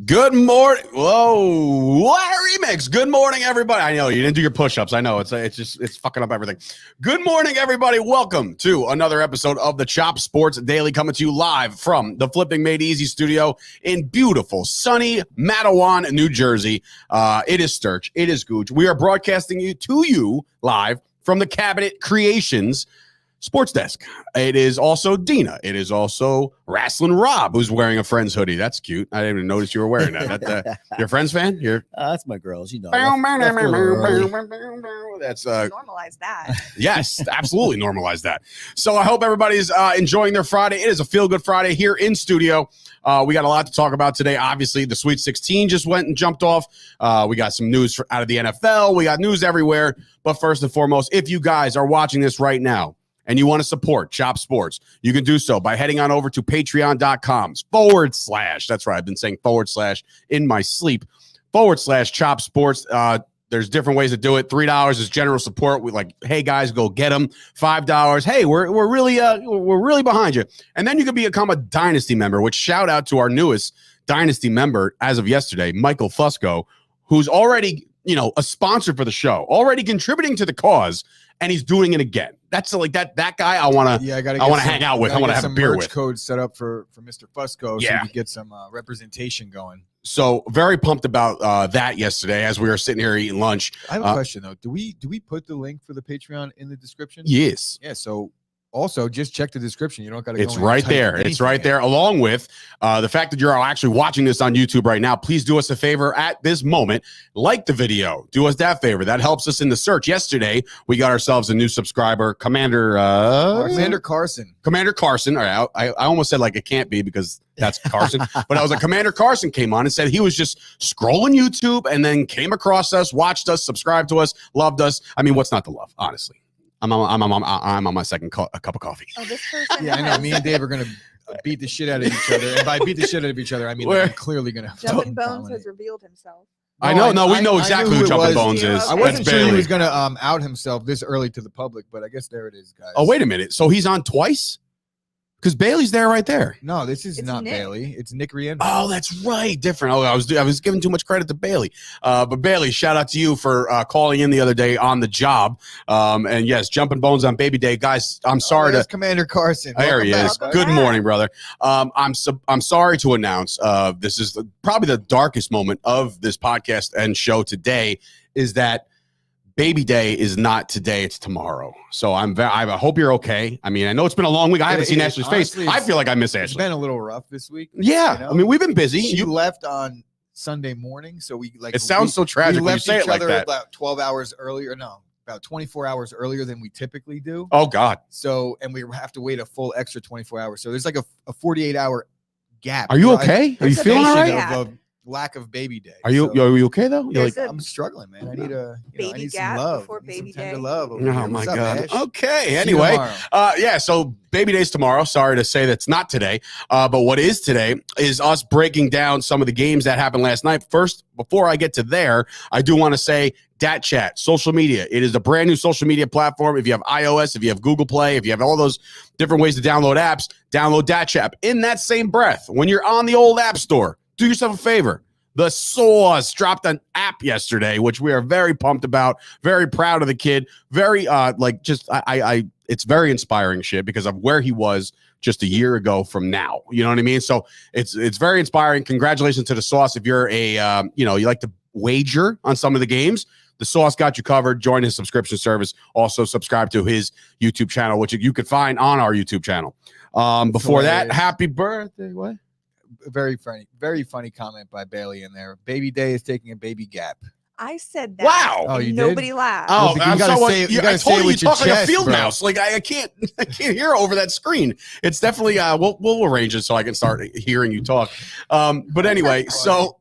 Good morning. Whoa, what a remix. Good morning, everybody. I know you didn't do your push-ups. I know it's fucking up everything. Good morning, everybody. Welcome to another episode of the Chop Sports Daily, coming to you live from the Flipping Made Easy studio in beautiful, sunny Matawan, New Jersey. It is Sturch. It is Gooch. We are broadcasting you live from the Cabinet Creations Sports Desk. It is also Dina. It is also Wrestling Rob, who's wearing a Friends hoodie. That's cute. I didn't even notice you were wearing that. You're a Friends fan? That's my girls. You know. That's normalize that. Yes, absolutely normalize that. So I hope everybody's enjoying their Friday. It is a feel-good Friday here in studio. We got a lot to talk about today. Obviously, the Sweet 16 just went and jumped off. We got some news out of the NFL. We got news everywhere. But first and foremost, if you guys are watching this right now, and you want to support Chop Sports, you can do so by heading on over to patreon.com / that's right, I've been saying / in my sleep, / Chop Sports. There's different ways to do it. $3 is general support. We like, hey guys, go get them. $5, hey, we're really behind you. And then you can become a Dynasty member, which shout out to our newest Dynasty member as of yesterday, Michael Fusco, who's already, a sponsor for the show, already contributing to the cause, and he's doing it again. That's like that guy I want to hang out with. I want to have a beer with. Code set up for Mr. Fusco, so you can get some representation going. So very pumped about that yesterday as we were sitting here eating lunch. I have a question though. Do we put the link for the Patreon in the description? Yes. Yeah. So also just check the description. You don't got to. It's right there. It's right there. Along with the fact that you're actually watching this on YouTube right now, please do us a favor at this moment. Like the video. Do us that favor. That helps us in the search. Yesterday, we got ourselves a new subscriber, Commander Carson. Commander Carson. All right, I almost said like it can't be because that's Carson. But I was like, Commander Carson came on and said he was just scrolling YouTube and then came across us, watched us, subscribed to us, loved us. I mean, what's not to love, honestly? I'm on my second cup of coffee. Oh, this person. Yeah, I know. Me and Dave are gonna beat the shit out of each other, and by beat the shit out of each other, I mean I'm clearly gonna. Jumping Bones has revealed himself. I know. No, we know exactly who Jumping Bones is. I wasn't sure he was gonna out himself this early to the public, but I guess there it is, guys. Oh, wait a minute. So he's on twice? Because Bailey's there right there. No, this is not Nick. Bailey. It's Nick Riendo. Oh, that's right. Different. Oh, I was giving too much credit to Bailey. But Bailey, shout out to you for calling in the other day on the job. And yes, Jumping Bones on Baby Day, guys. I'm sorry to Commander Carson. There he is. Good morning, brother. I'm sorry to announce. This is probably the darkest moment of this podcast and show today. Is that Baby Day is not today, it's tomorrow. So I hope you're okay. I mean, I know it's been a long week. I haven't seen Ashley's face. I feel like I miss Ashley. It's been a little rough this week. Yeah. I mean, we've been busy. You left on Sunday morning, so it sounds so tragic when you say it like that. About 12 hours earlier. No, about 24 hours earlier than we typically do. Oh, God. So, and we have to wait a full extra 24 hours. So there's like a 48-hour gap. Are you okay? Are you feeling all right? Of lack of Baby Day. Are you okay though? You're like, I'm struggling, man. I need I need some love. Before Baby Day. Day. Love. Oh my What's up, God. Ash? Okay. Anyway, so Baby Day's tomorrow. Sorry to say that's not today. But what is today is us breaking down some of the games that happened last night. First, before I get to there, I do want to say Dat Chat, social media. It is a brand new social media platform. If you have iOS, if you have Google Play, if you have all those different ways to download apps, download Dat Chat. In that same breath, when you're on the old app store, do yourself a favor. The Sauce dropped an app yesterday, which we are very pumped about. Very proud of the kid. Very it's very inspiring shit because of where he was just a year ago from now. You know what I mean? So it's very inspiring. Congratulations to the Sauce. If you're you like to wager on some of the games, the Sauce got you covered. Join his subscription service. Also subscribe to his YouTube channel, which you could find on our YouTube channel. Before that, happy birthday. What? Very funny comment by Bailey in there. Baby Day is taking a baby gap. I said that. Wow. Oh, you nobody did? laughed. Oh, you gotta say it. You gotta say it with your talk like a chest, field bro. mouse. Like I can't hear over that screen. It's definitely we'll arrange it so I can start hearing you talk. But anyway, so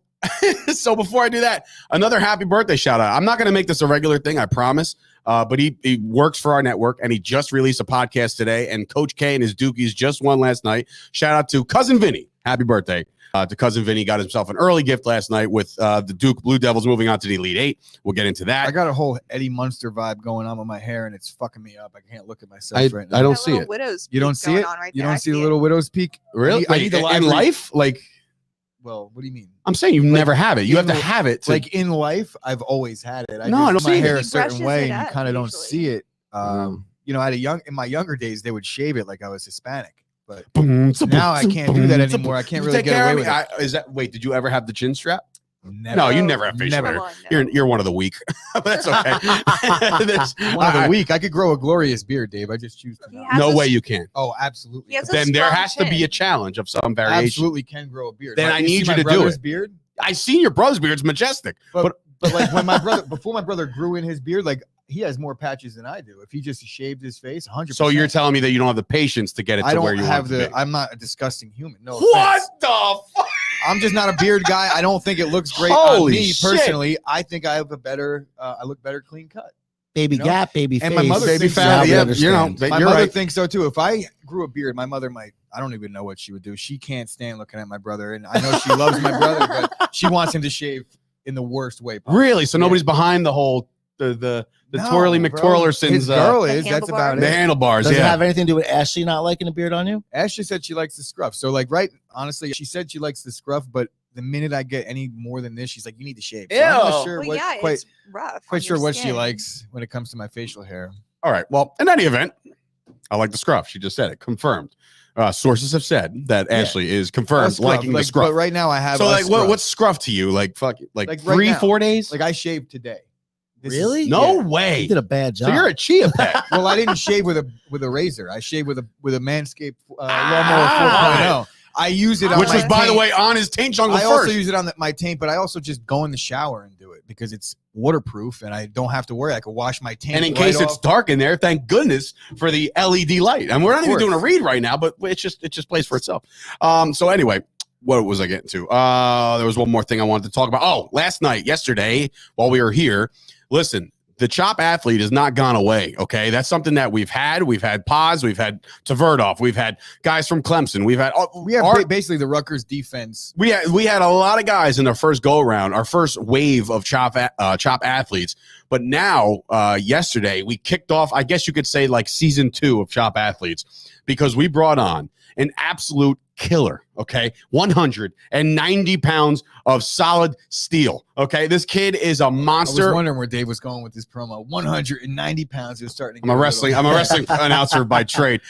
before I do that, another happy birthday shout out. I'm not going to make this a regular thing, I promise. But he works for our network, and he just released a podcast today. And Coach K and his Dukies just won last night. Shout out to Cousin Vinny. Happy birthday to Cousin Vinny. Got himself an early gift last night with the Duke Blue Devils moving on to the Elite Eight. We'll get into that. I got a whole Eddie Munster vibe going on with my hair, and it's fucking me up. I can't look at myself right now. I don't see it. Widow's You don't peak see going it? on right You there. don't see the little widow's peak? Really? I need the in life? Like, Well, what do you mean? I'm saying you never have it. You have to in- have it. Like in life, I've always had it. I No, I don't just my see hair it. a certain He way, brushes and it you up kind of don't usually. see it. Mm. You know, in my younger days, they would shave it like I was Hispanic, but Boom, now I can't do that anymore. I can't You really take get care away of me. with it. Wait, did you ever have the chin strap? Never. No, you never have facial Never. hair. Come on, no. You're one of the weak. But that's okay. One of the week. I could grow a glorious beard, Dave. I just choose to He not. has No a- way you can. Oh, absolutely. He has a Then there strong has to be a chin. challenge of some variation. Absolutely can grow a beard. Then I You see need you my to do brother's it. Beard, I seen your brother's beard. It's majestic. but like when before my brother grew in his beard, like he has more patches than I do. If he just shaved his face, 100%. So you're telling me that you don't have the patience to get it I to where don't you have want it to be. I'm not a disgusting human. No. What offense. the fuck? I'm just not a beard guy. I don't think it looks great Holy on me shit. personally. I think I have a better. I look better clean cut. Baby You know? gap, baby And face. my mother Baby thinks fat. so. Yeah, we you know, understand. My you're mother right. thinks so too. If I grew a beard, my mother might. I don't even know what she would do. She can't stand looking at my brother, and I know she loves my brother, but she wants him to shave in the worst way possible. Really? So nobody's behind the whole the No, twirly bro. McTwirlersons. His girl The is. That's about handlebars. The it. handlebars. Does it Yeah. have anything to do with Ashley not liking a beard on you? Ashley said she likes the scruff. So like, right? Honestly, she said she likes the scruff, but the minute I get any more than this, she's like, "You need to shave." So I'm Ew. not sure Well, what, yeah, quite it's rough. quite on sure your what she skin. likes when it comes to my facial hair. All right. Well, in any event, I like the scruff. She just said it. Confirmed. Sources have said that Yeah. Ashley is confirmed Scruff, liking the like, scruff. But right now I have. So a like, scruff. what's scruff to you? Like fuck, like Like, right 3-4 now. days? Like I shaved today. This is- Really? No yeah. way. You did a bad job. So you're a chia pet. Well, I didn't shave with a razor. I shaved with a Manscaped Ah. lawnmower 4.0. I use it on Which my was, by the taint. way, on his taint jungle I also first. use it on my taint, but I also just go in the shower and do it because it's waterproof and I don't have to worry. I can wash my taint. And in right case it's off. dark in there, thank goodness for the LED light. And we're not Of even doing a course. read right now, but it just plays for itself. So anyway, what was I getting to? There was one more thing I wanted to talk about. Oh, yesterday, while we were here, listen, the Chop athlete has not gone away. Okay, that's something that we've had. We've had Paz, we've had Tverdov, we've had guys from Clemson, we've had we have our- basically the Rutgers defense. we had a lot of guys in our first go around, our first wave of Chop athletes. But now, yesterday, we kicked off, I guess you could say, like season 2 of Chop athletes, because we brought on an absolute killer. Okay, 190 pounds of solid steel. Okay, this kid is a I was monster. wondering where Dave was going with this promo. 190 pounds. He was starting to I'm a get wrestling announcer by trade.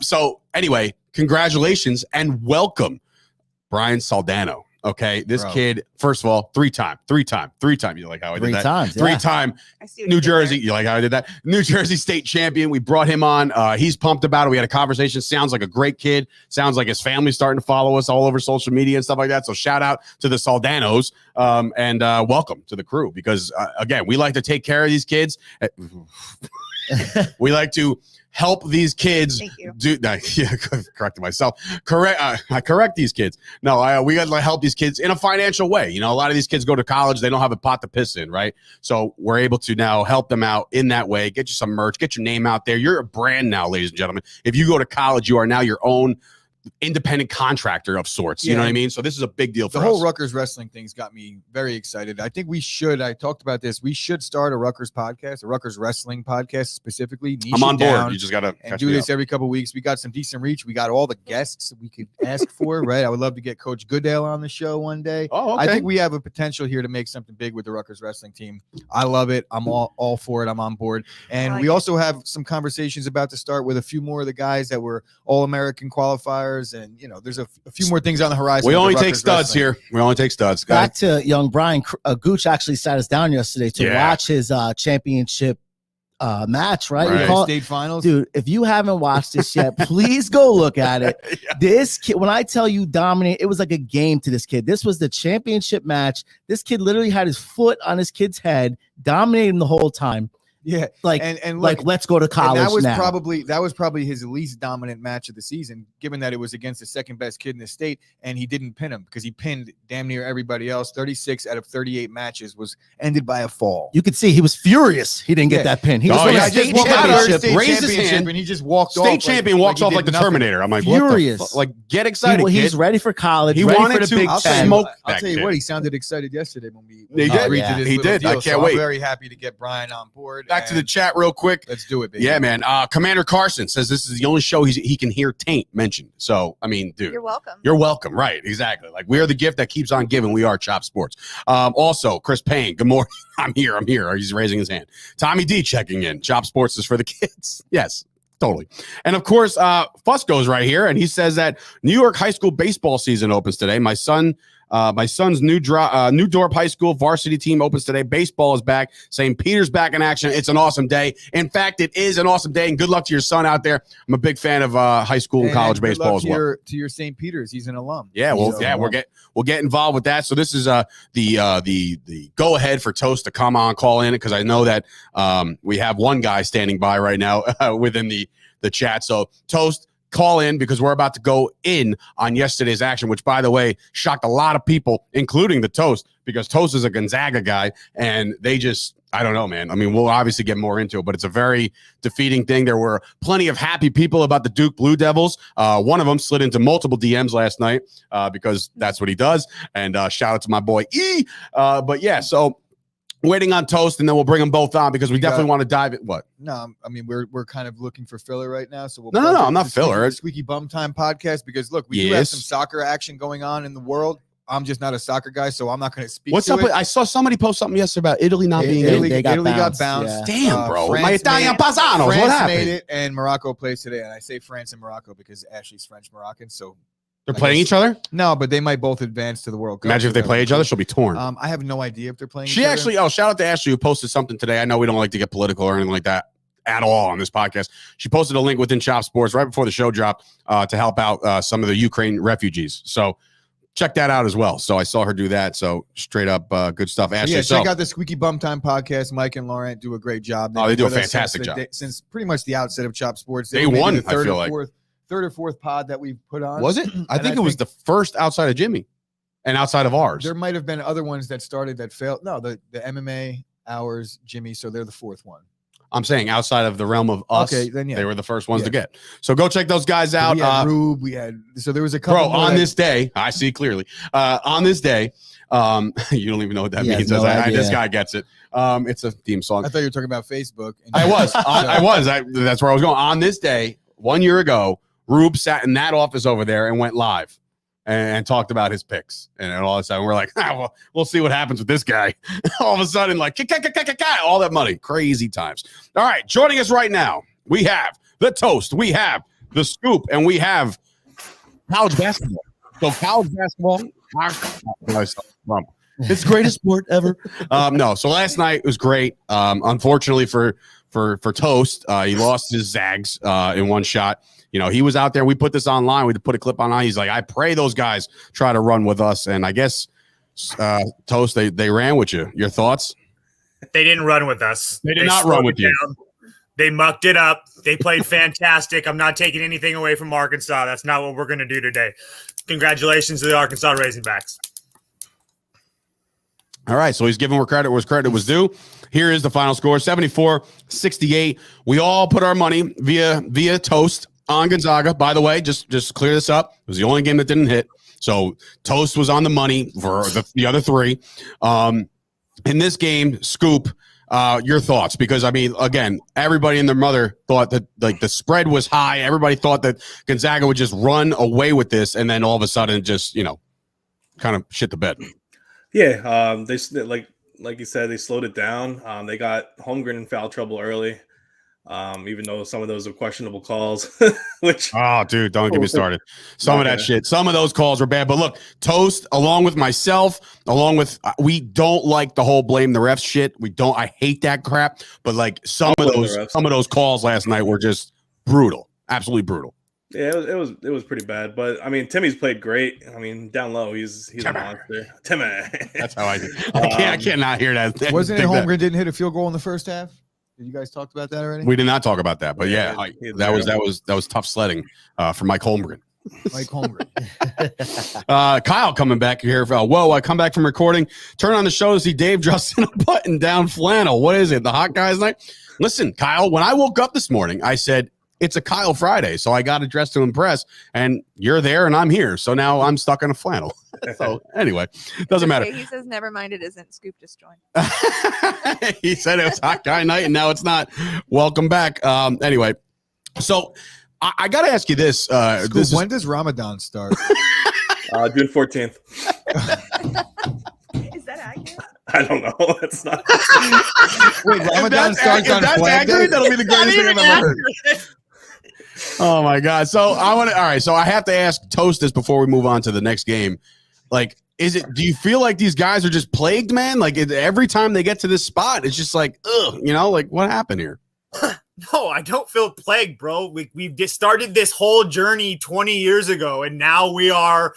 So anyway, congratulations and welcome, Brian Saldano. Okay, this Bro. kid, first of all, three-time. You like how I did Three that? times. Yeah. 3-time I see what New you did Jersey. there. You like how I did that? New Jersey state champion. We brought him on. He's pumped about it. We had a conversation. Sounds like a great kid. Sounds like his family's starting to follow us all over social media and stuff like that. So shout out to the Saldanos and welcome to the crew, because again, we like to take care of these kids. We like to help these kids Thank you. do. Yeah, corrected myself. I correct these kids. No, we got to help these kids in a financial way. You know, a lot of these kids go to college, they don't have a pot to piss in, right? So we're able to now help them out in that way. Get you some merch, get your name out there. You're a brand now, ladies and gentlemen. If you go to college, you are now your own independent contractor of sorts. You Yeah. know what I mean? So this is a big deal for The whole us. Rutgers wrestling thing's got me very excited. I think we should. I talked about this. We should start a Rutgers podcast, a Rutgers wrestling podcast specifically. Niche I'm on it board. down You just got to and do this every couple of weeks. We got some decent reach. We got all the guests we could ask for. Right. I would love to get Coach Goodale on the show one day. Oh, okay. I think we have a potential here to make something big with the Rutgers wrestling team. I love it. I'm all for it. I'm on board. And like we it. also have some conversations about to start with a few more of the guys that were All-American qualifiers. And, you know, there's a few more things on the horizon. we with the only take Rutgers studs wrestling. here. We only take studs. Guys. Back to young Brian, Gooch actually sat us down yesterday to Yeah. watch his championship match, right? Right. We call it- State finals. Dude, if you haven't watched this yet, please go look at it. Yeah. This kid, when I tell you dominate, it was like a game to this kid. This was the championship match. This kid literally had his foot on his kid's head, dominating the whole time. Yeah. Like, And like look, let's go to and college that was now. probably his least dominant match of the season, given that it was against the second best kid in the state, and he didn't pin him because he pinned damn near everybody else. 36 out of 38 matches was ended by a fall. You could see he was furious. He didn't get Yeah. that pin. He Oh, just won yeah, a I just state walked out of championship. state raised his championship, hand. and he just walked off. State champion walks he off did like the nothing. Terminator. I'm like, Furious. what the like, get excited, He's kid. ready for college. He ready wanted for the to Big I'll tell Ten. you, smoke I'll that tell you kid. what, he sounded excited yesterday when we He did. agreed Yeah. to this He little did. I deal, can't so wait. I'm very happy to get Brian on board. back to the chat real quick. Let's do it, baby. Yeah, man. Commander Carson says this is the only show he can hear taint mentioned. So, I mean, dude. You're welcome. You're welcome. Right. Exactly. Like, we are the gift that keeps on giving. We are Chop Sports. Also, Chris Payne, good morning. I'm here. He's raising his hand. Tommy D checking in. Chop Sports is for the kids. Yes. Totally. And of course, Fusco's right here, and he says that New York high school baseball season opens today. My son's New Dorp High School varsity team opens today. Baseball is back. St. Peter's back in action. It's an awesome day. In fact, it is an awesome day, and good luck to your son out there. I'm a big fan of high school and college baseball as well. To your St. Peter's, he's an alum. Yeah, well, we'll get involved with that. So this is the go ahead for Toast to come on, call in, because I know that we have one guy standing by right now within the chat. So Toast, call in, because we're about to go in on yesterday's action, which, by the way, shocked a lot of people, including the Toast, because Toast is a Gonzaga guy, and they just, I don't know, man. I mean, we'll obviously get more into it, but it's a very defeating thing. There were plenty of happy people about the Duke Blue Devils. One of them slid into multiple DMs last night because that's what he does. And shout out to my boy E. But yeah, so waiting on Toast, and then we'll bring them both on, because we definitely want to dive in. What? No, I mean, we're kind of looking for filler right now. So No, I'm not filler. Squeaky Bum Time podcast, because look, we do have some soccer action going on in the world. I'm just not a soccer guy, so I'm not going to speak. What's up? I saw somebody post something yesterday about Italy not being in. Italy got bounced. Yeah. Damn, bro. My France Italian paisanos. What France happened? made it, and Morocco plays today. And I say France and Morocco because Ashley's French Moroccan, so They're playing each other? No, but they might both advance to the World Cup. Imagine if they play each other, she'll be torn. I have no idea if they're playing She each actually, shout out to Ashley, who posted something today. I know we don't like to get political or anything like that at all on this podcast. She posted a link within Chop Sports right before the show dropped to help out some of the Ukraine refugees. So check that out as well. So I saw her do that. So straight up good stuff. Ashley, yeah, check out the Squeaky Bum Time podcast. Mike and Laurent do a great job. They do a fantastic job. Since pretty much the outset of Chop Sports. They won, I feel like. Third or fourth pod that we've put on. Was it? I think it was the first outside of Jimmy and outside of ours. There might have been other ones that started that failed. No, the MMA, ours, Jimmy. So they're the fourth one. I'm saying outside of the realm of us. Okay, then yeah. They were the first ones to get. So go check those guys out. We had Rube. So there was a couple. Bro, on this day, I see clearly. On this day, you don't even know what that means. This guy gets it. It's a theme song. I thought you were talking about Facebook. I was. That's where I was going. On this day, 1 year ago, Rube sat in that office over there and went live and talked about his picks. And all of a sudden, we're like, well, we'll see what happens with this guy. All of a sudden, like, all that money. Crazy times. All right, joining us right now, we have the Toast, we have the Scoop, and we have college basketball. So college basketball, it's the greatest sport ever. No, so last night was great. Unfortunately for Toast, he lost his Zags in one shot. You know, he was out there. We put this online. We put a clip on. He's like, I pray those guys try to run with us. And I guess, Toast, they ran with you. Your thoughts? They didn't run with us. They did not run with you. They mucked it up. They played fantastic. I'm not taking anything away from Arkansas. That's not what we're going to do today. Congratulations to the Arkansas Razorbacks. All right, so he's giving where credit was due. Here is the final score, 74-68. We all put our money via Toast on Gonzaga. By the way, just clear this up. It was the only game that didn't hit. So Toast was on the money for the other three. In this game, Scoop, your thoughts? Because, I mean, again, everybody and their mother thought that, like, the spread was high. Everybody thought that Gonzaga would just run away with this, and then all of a sudden just, kind of shit the bed. Yeah, they like you said, they slowed it down. They got Holmgren in foul trouble early, even though some of those are questionable calls. Which dude, don't get me started. Some of that shit, some of those calls were bad. But look, Toast, along with myself, we don't like the whole blame the refs shit. We don't. I hate that crap. But like some of those calls last night were just brutal, absolutely brutal. Yeah, it was pretty bad, but I mean, Timmy's played great. I mean, down low, he's a monster. Timmy. That's how I do. I cannot hear that. Wasn't it Holmgren didn't hit a field goal in the first half? Did you guys talk about that already? We did not talk about that, but that was tough sledding for Mike Holmgren. Kyle coming back here. I come back from recording. Turn on the show to see Dave dressed in a button-down flannel. What is it? The hot guys night? Listen, Kyle. When I woke up this morning, I said, it's a Kyle Friday, so I got to dress to impress, and you're there, and I'm here, so now I'm stuck in a flannel. So anyway, doesn't matter. Okay, he says, never mind, it isn't. Scoop just joined. He said it was hot guy night, and now it's not. Welcome back. Anyway, so I got to ask you this. Scoop, when does Ramadan start? June 14th. Is that accurate? I don't know. It's not. Wait, Ramadan starts on Flag Day? That'll be the greatest thing I've ever heard. Oh my God. So all right. So I have to ask Toast this before we move on to the next game. Like, do you feel like these guys are just plagued, man? Like every time they get to this spot, it's just like, ugh, like what happened here? No, I don't feel plagued, bro. We've just started this whole journey 20 years ago, and now we are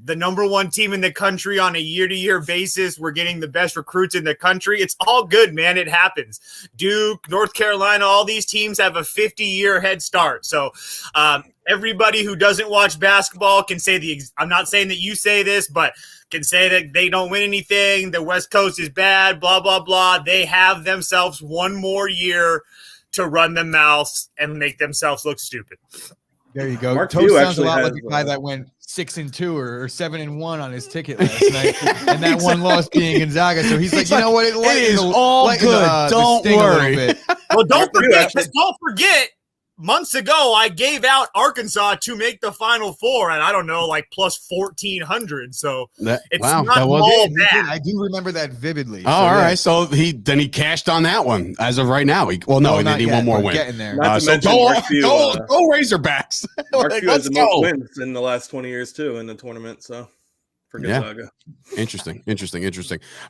the number one team in the country on a year-to-year basis. We're getting the best recruits in the country. It's all good, man. It happens. Duke, North Carolina, all these teams have a 50-year head start. So everybody who doesn't watch basketball can say I'm not saying that you say this, but can say that they don't win anything. The West Coast is bad, blah, blah, blah. They have themselves one more year to run their mouths and make themselves look stupid. There you go. Mark Toast Few sounds a actually lot has, like a guy that went 6-2 or 7-1 on his ticket last night, and that one loss being Gonzaga. So he's like, you know what? It is all good. Don't worry. Well, don't forget. Months ago, I gave out Arkansas to make the Final Four, and I don't know, like plus 1,400. So it's not all bad. I do remember that vividly. Oh, all right. So he cashed on that one as of right now. He need one more win. Getting there. So go Razorbacks. Mark Few has the most wins in the last 20 years too in the tournament. So for Gonzaga. Interesting.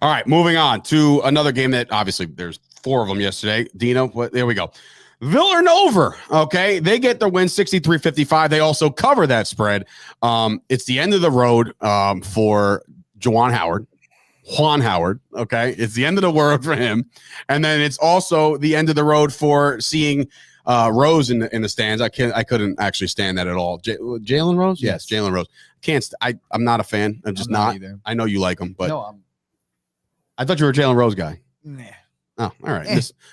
All right, moving on to another game that obviously there's 4 of them yesterday. Dino, there we go. Villanova, okay, they get their win 63-55. They also cover that spread. It's the end of the road for Juwan Howard, okay? It's the end of the road for him. And then it's also the end of the road for seeing Rose in the stands. I couldn't actually stand that at all. Jalen Rose? Yes, Jalen Rose. I'm not a fan. I'm just not. Either. I know you like him, but I thought you were a Jalen Rose guy. Nah. Oh, all right.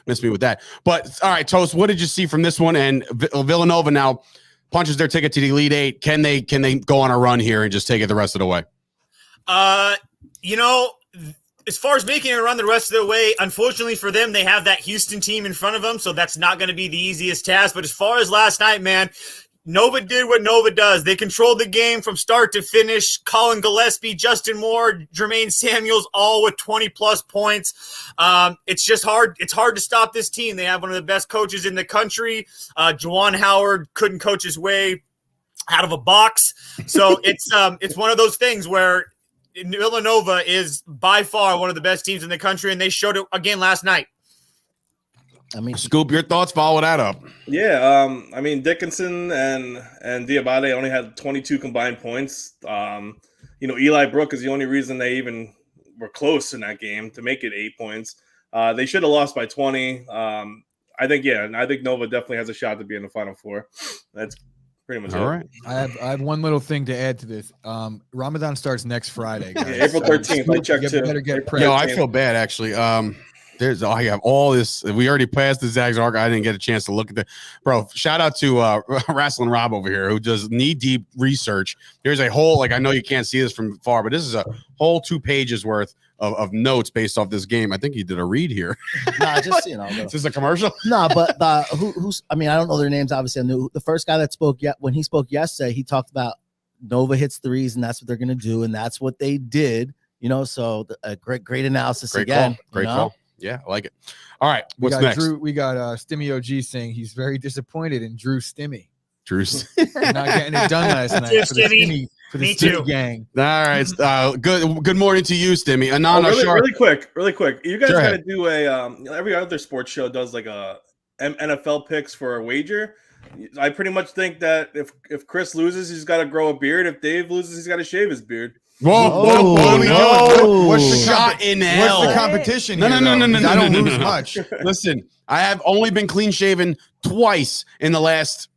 Miss me with that. But all right, Toast, what did you see from this one? And Villanova now punches their ticket to the Elite Eight. Can they go on a run here and just take it the rest of the way? As far as making it run the rest of the way, unfortunately for them, they have that Houston team in front of them, so that's not going to be the easiest task. But as far as last night, man, Nova did what Nova does. They controlled the game from start to finish. Colin Gillespie, Justin Moore, Jermaine Samuels, all with 20-plus points. It's just hard. It's hard to stop this team. They have one of the best coaches in the country. Juwan Howard couldn't coach his way out of a box. So it's one of those things where Villanova is by far one of the best teams in the country, and they showed it again last night. I mean, Scoop, your thoughts? Follow that up. Yeah, Dickinson and Diabate only had 22 combined points. Eli Brook is the only reason they even were close in that game to make it 8 points. They should have lost by 20. I think Nova definitely has a shot to be in the Final Four. That's pretty much all it. right. I have one little thing to add to this. Ramadan starts next Friday, guys. Yeah, April 13th. I checked too. Better get prepped. Yo, I feel bad actually. I have all this. We already passed the Zags arc. I didn't get a chance to look at bro. Shout out to Wrestling Rob over here who does knee-deep research. There's a whole, I know you can't see this from far, but this is a whole 2 pages worth of notes based off this game. I think he did a read here. Nah, just Is this a commercial? No, but who's? I mean, I don't know their names. Obviously, I knew the first guy that spoke. When he spoke yesterday, he talked about Nova hits threes, and that's what they're gonna do, and that's what they did. So a great analysis again. Great call. Yeah, I like it. All right, what's got next? We got Stimmy OG saying he's very disappointed in Drew Stimmy. Drew's not getting it done last night for the Stimmy gang. All right, good morning to you, Stimmy. Anana, really quick. You guys got to do every other sports show does like a NFL picks for a wager. I pretty much think that if Chris loses, he's got to grow a beard. If Dave loses, he's got to shave his beard. Whoa, no. What's the shot in hell? What's the competition? No. I don't lose much. Listen, I have only been clean shaven twice in the last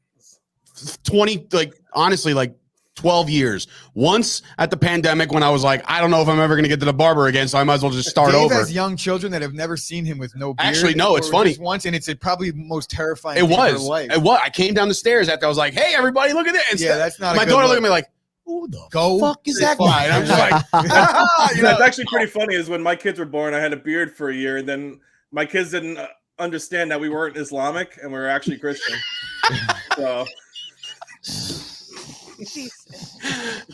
12 years. Once at the pandemic when I was like, I don't know if I'm ever going to get to the barber again, so I might as well just start Dave over. has young children that have never seen him with no beard. Actually, no, it's funny. Once, and it's probably the most terrifying thing in their life. It was. I came down the stairs after I was like, hey, everybody, look at this. Yeah, that's not my daughter looked at me like, who the Go fuck is that fuck. guy? And I'm just like, You know, it's actually pretty funny is when my kids were born, I had a beard for a year, and then my kids didn't understand that we weren't Islamic and we were actually Christian. So Jesus.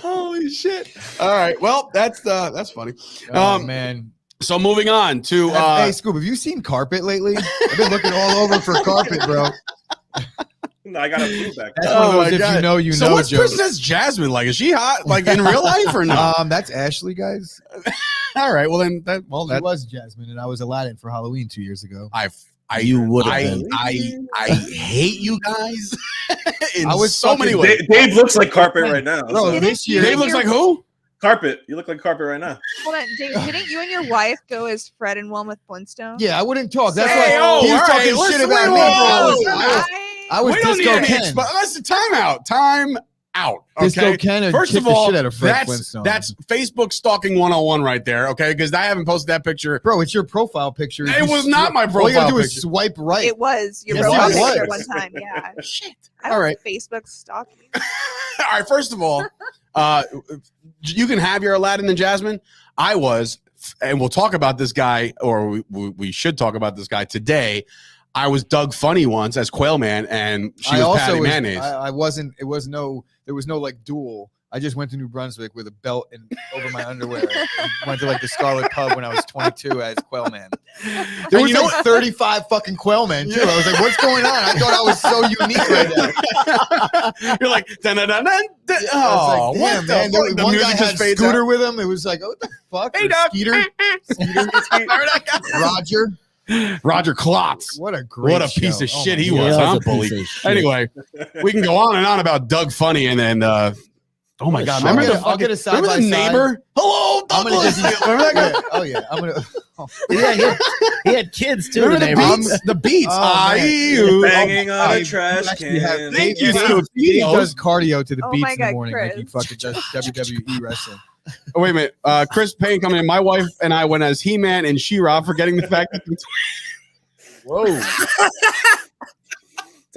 holy shit. All right. Well, that's funny. Oh man. So moving on to Hey, Scoop, have you seen carpet lately? I've been looking all over for carpet, bro. no, I got a blue back. That's one of those if you know, you so know what's jokes. Princess Jasmine like? Is she hot like in real life or not? That's Ashley, guys. All right. Well then That was Jasmine, and I was Aladdin for Halloween 2 years ago. You would have I been. hate you guys in I was so many fucking- ways. Dave looks like carpet right now. Bro, so. this year, Dave looks like who? Carpet. You look like carpet right now. Hold on, Dave. Didn't you and your wife go as Fred and Wilmot Flintstone? yeah, I wouldn't talk. That's Hey, why he was all talking right, shit listen, about wait, me. whoa, Bro. whoa. I was we don't need Disco any Ken. listen, time out. Time out. Disco Okay. Ken and First kick of the all, shit out of Fred Flintstone. that's Facebook stalking 101 right there. Okay, because I haven't posted that picture. Bro, it's your profile picture. It You was swi- not my All you gotta profile do picture. is swipe right. It was your Yes, profile it picture was. one time. Yeah. Shit. I All don't right. Facebook stalking. All right. First of all, you can have your Aladdin and Jasmine. I was, and we'll talk about this guy, or we should talk about this guy today. I was Doug Funny once as Quailman, and she was Patty Mayonnaise. I wasn't. It was no. There was no like duel. I just went to New Brunswick with a belt and over my underwear. And went to like the Scarlet Pub when I was 22 as Quailman. There was you know like 35 fucking Quailmen too. I was like, "What's going on?" I thought I was so unique right now. You're like, dun-dun-dun-dun, I was oh, like, what "Damn, the man!" fuck? The One music guy just had fades Scooter out. with him. It was like, "What the fuck?" Hey, Or Doug. Skeeter, Roger. Roger Klotz. What a great. What a piece show. of Oh shit my he God. was, Yeah, huh? that's a piece Bully. of shit. Anyway, we can go on and on about Doug Funny, and then oh my god, remember I'll get a side remember by the side. neighbor? Hello, I'm gonna Douglas. just. Remember that guy? Yeah. Oh yeah, I'm gonna. Yeah, he had kids too. Remember the the neighbor. beats? The beats. Oh, man. Aye-oo. Banging on a Dave, trash you actually have- can. Thank Dave- you, Dave- Scoop. Dave does cardio to the Oh beats my in the God, morning like he Chris. fucking does WWE wrestling. Oh, wait a minute. Chris Payne coming in. My wife and I went as He-Man and She-Ra, forgetting the fact that Whoa. It's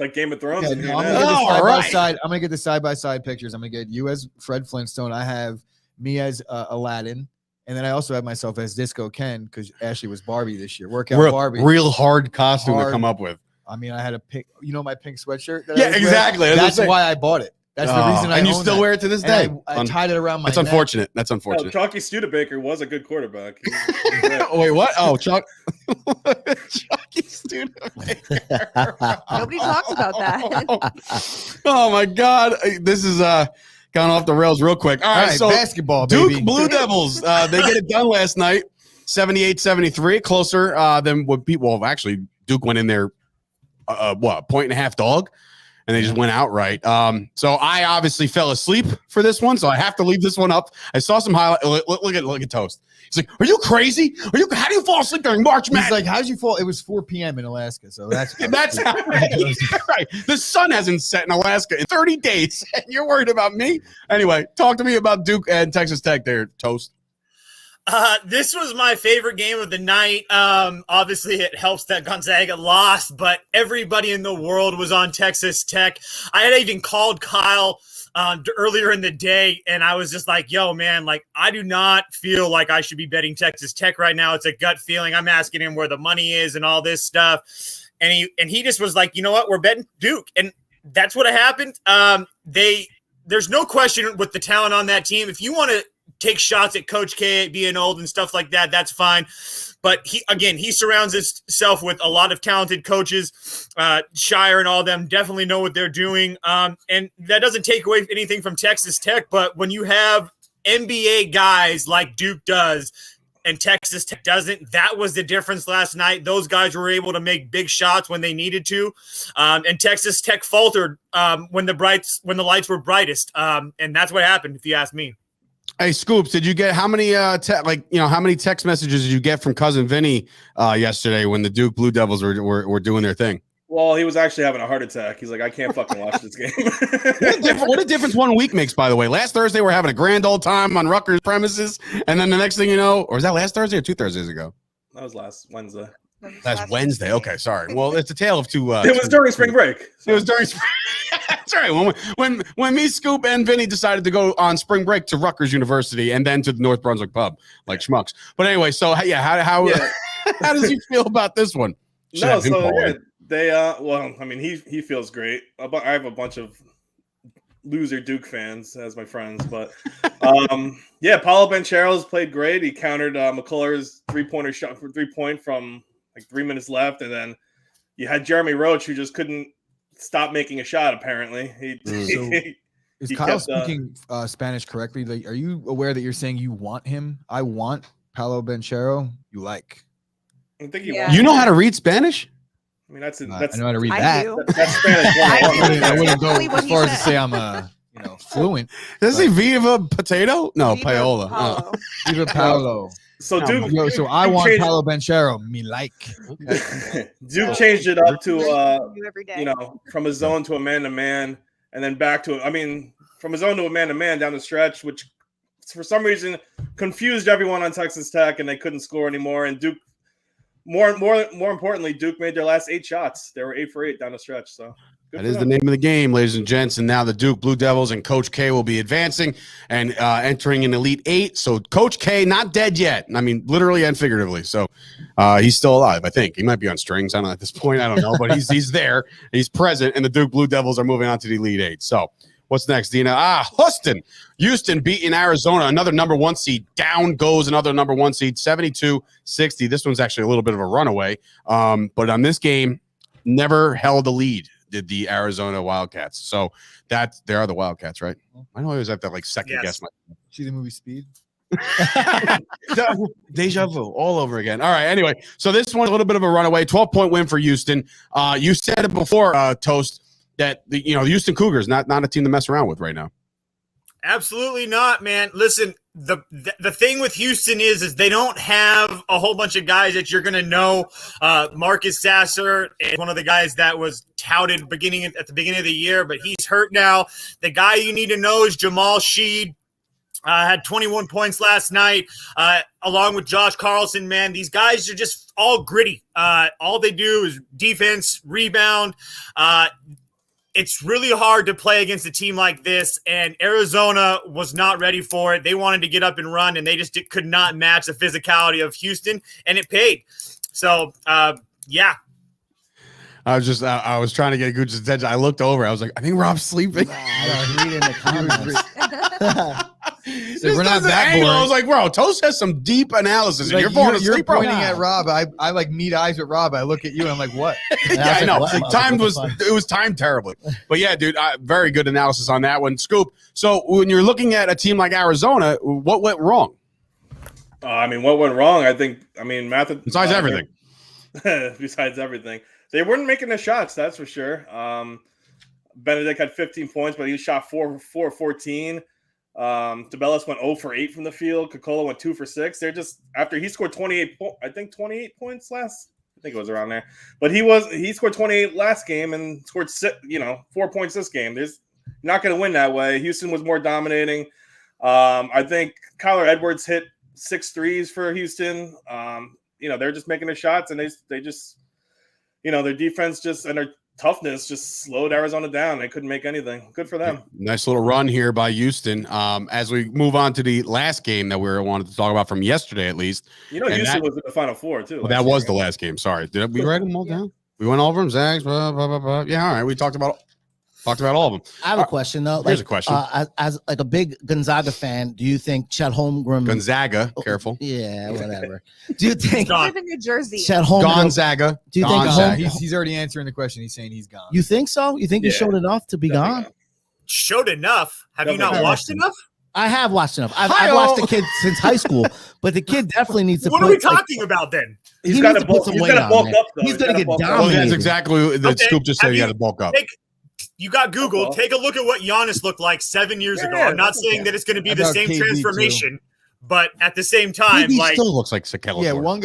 like Game of Thrones. Yeah, in here no, I'm now. gonna get the All side by right. side. I'm gonna get the side by side pictures. I'm gonna get you as Fred Flintstone. I have me as Aladdin, and then I also have myself as Disco Ken because Ashley was Barbie this year. Workout Barbie. real hard costume to Hard. come up with. I mean, I had a pink. You know my pink sweatshirt. That I Yeah, was wearing? exactly. That's what I'm That's saying. why I bought it. That's the reason I and you own still that. wear it to this And day. I tied it around my. That's neck. unfortunate. That's Oh, unfortunate. Chalky Studebaker was a good quarterback. He- Oh, wait, what? Oh, Chuck. Chucky Studebaker. Nobody talks about that. Oh my God, this is gone off the rails real quick. All All right, right, so basketball, Duke baby. Blue Devils, they get it done last night, 78-73, closer than what people. Well, actually, Duke went in there, what, point and a half dog, and they just went outright. So I obviously fell asleep for this one, so I have to leave this one up. I saw some highlight. Look at Toast. He's like, "Are you crazy? How do you fall asleep during March He's Madness?" like, "How'd you fall?" It was 4 p.m. in Alaska, so that's That's right. The sun hasn't set in Alaska in 30 days, and you're worried about me? Anyway, talk to me about Duke and Texas Tech there, Toast. This was my favorite game of the night. Obviously, it helps that Gonzaga lost, but everybody in the world was on Texas Tech. I had even called Kyle earlier in the day, and I was just like, yo, man, like, I do not feel like I should be betting Texas Tech right now. It's a gut feeling. I'm asking him where the money is and all this stuff. And he just was like, you know what? We're betting Duke. And that's what happened. There's no question with the talent on that team. If you want to take shots at Coach K being old and stuff like that, that's fine. But he surrounds himself with a lot of talented coaches. Shire and all of them definitely know what they're doing. And that doesn't take away anything from Texas Tech. But when you have NBA guys like Duke does and Texas Tech doesn't, that was the difference last night. Those guys were able to make big shots when they needed to. And Texas Tech faltered when the lights were brightest. And that's what happened, if you ask me. Hey, Scoops, did you get how many how many text messages did you get from cousin Vinny yesterday when the Duke Blue Devils were doing their thing? Well, he was actually having a heart attack. He's like, I can't fucking watch this game. What a difference 1 week makes, by the way. Last Thursday, we're having a grand old time on Rutgers premises. And then the next thing you know, or was that last Thursday or 2 Thursdays ago? That was last Wednesday. Last Wednesday. Okay, sorry. Well, it's a tale of two. It was during spring break. It was during spring. That's right. When me, Scoop, and Vinny decided to go on spring break to Rutgers University and then to the North Brunswick pub, like schmucks. But anyway, so yeah, how does he feel about this one? No, so yeah, they well, I mean, he feels great. I have a bunch of loser Duke fans as my friends, but yeah, Paolo Banchero's played great. He countered McCullough's 3-pointer shot for 3-point from like 3 minutes left, and then you had Jeremy Roach who just couldn't stop making a shot. Apparently, is Kyle speaking Spanish correctly? Like, are you aware that you're saying you want him? I want Paolo Banchero. You like? I think you know how to read Spanish? I mean, that's I know how to read I that. do. That's Spanish. I wouldn't go as far as to say I'm fluent. Does he Viva Potato? No, Paola. Paulo. Viva Paolo. So Duke, so I want Paolo Banchero. Me like. Duke changed it up to Every day. you know, from a zone to a man-to-man, and then back to from a zone to a man-to-man down the stretch, which for some reason confused everyone on Texas Tech, and they couldn't score anymore. And Duke, more importantly, Duke made their last 8 shots. They were 8 for 8 down the stretch. So that is the name of the game, ladies and gents. And now the Duke Blue Devils and Coach K will be advancing and entering an Elite 8. So Coach K not dead yet. I mean, literally and figuratively. So he's still alive, I think. He might be on strings. I don't know at this point. I don't know, but he's there. He's present, and the Duke Blue Devils are moving on to the Elite 8. So what's next, Dina? Houston beating Arizona, another number 1 seed. Down goes another number 1 seed, 72-60. This one's actually a little bit of a runaway. But on this game, never held a lead, did the Arizona Wildcats. So they are the Wildcats, right? I always have to second guess my. See the movie Speed? Deja vu all over again. All right. Anyway, so this one's a little bit of a runaway, 12-point win for Houston. You said it before, Toast, that the Houston Cougars not a team to mess around with right now. Absolutely not, man. Listen, the thing with Houston is they don't have a whole bunch of guys that you're going to know. Marcus Sasser is one of the guys that was touted at the beginning of the year, but he's hurt now. The guy you need to know is Jamal Sheed. Had 21 points last night, along with Josh Carlson, man. These guys are just all gritty. All they do is defense, rebound. It's really hard to play against a team like this, and Arizona was not ready for it. They wanted to get up and run, and they just could not match the physicality of Houston, and it paid. So, yeah. I was trying to get Gooch's attention. I looked over. I was like, I think Rob's sleeping. I was reading the comments. So we're not that boring. I was like, bro, Toast has some deep analysis, and Like, you're falling asleep, you're bro. pointing at Rob. I like meet eyes with Rob. I look at you and I'm like, what? Yeah, I know. What? It was timed terribly. But yeah, dude, very good analysis on that one. Scoop. So when you're looking at a team like Arizona, what went wrong? What went wrong? Besides everything. Besides everything. They weren't making the shots, that's for sure. Benedict had 15 points, but he shot 4-14. DeBellis went 0 for 8 from the field. Cocola went 2 for 6. They're just after he scored 28 points last. I think it was around there. But he scored 28 last game and scored 4 points this game. There's not going to win that way. Houston was more dominating. I think Kyler Edwards hit 6 threes for Houston. They're just making their shots, and they just their defense and their toughness just slowed Arizona down. They couldn't make anything. Good for them. Nice little run here by Houston. As we move on to the last game that we wanted to talk about from yesterday, at least. Houston was in the Final Four, too. Well, that was the last game. Sorry. Did we write them all down? We went over them, Zags, blah, blah, blah, blah. Yeah, all right. We talked about all of them. I have a question, though. Here's a question. As a big Gonzaga fan, do you think Chet Holmgren... Gonzaga, careful. Yeah, whatever. Do you think... I live in New Jersey. Chet Holmgren... Gonzaga. Do you think... He's already answering the question. He's saying he's gone. You think so? You think he showed enough to be gone? Showed enough? Have you not watched enough? I have watched enough. I've watched the kid since high school, but the kid definitely needs to. What are we talking about then? He's got to bulk up. Though. He's going to get dominated. Well, that's exactly the Scoop just said. You got to bulk up. You got Google. Take a look at what Giannis looked like 7 years ago. I'm not saying that it's going to be the same KD transformation, but at the same time, he still looks like Skeletor. Yeah, one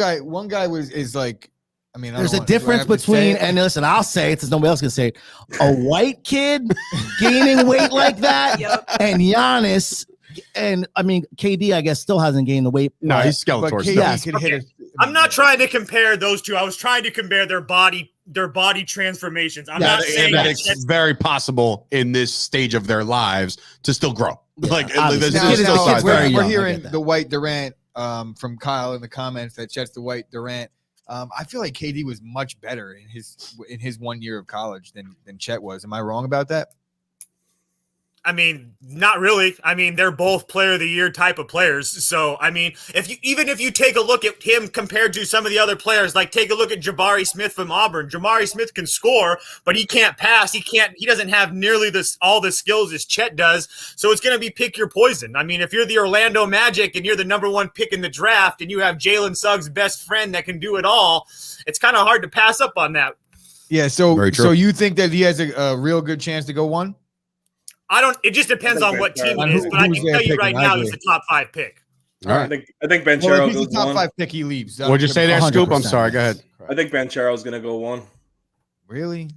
guy is like. There's a difference between, and listen, I'll say it since nobody else can say it. A white kid gaining weight like that, and Giannis. And KD, I guess, still hasn't gained the weight. No, he's Skeletor. KD could hit I'm not trying to compare those two. I was trying to compare their body transformations. I'm not saying that it's very possible in this stage of their lives to still grow. Like obviously. there's Now, still size very there. young, we're I hearing get that. the White Durant from Kyle in the comments that Chet's the White Durant. I feel like KD was much better in his 1 year of college than Chet was. Am I wrong about that? I mean, not really. I mean, they're both player of the year type of players. So, I mean, even if you take a look at him compared to some of the other players, like take a look at Jabari Smith from Auburn. Jabari Smith can score, but he can't pass. He doesn't have nearly all the skills as Chet does. So it's going to be pick your poison. I mean, if you're the Orlando Magic and you're the number 1 pick in the draft and you have Jalen Suggs' best friend that can do it all, it's kind of hard to pass up on that. Yeah. So you think that he has a real good chance to go 1? It just depends on what team it is, but I can tell you right now he's the top 5 pick. All right. I think Banchero Well, if he's goes the top 1. 5 pick, he leaves. What'd you say there, Scoop? I'm sorry. Go ahead. I think Banchero's going to go 1. Really?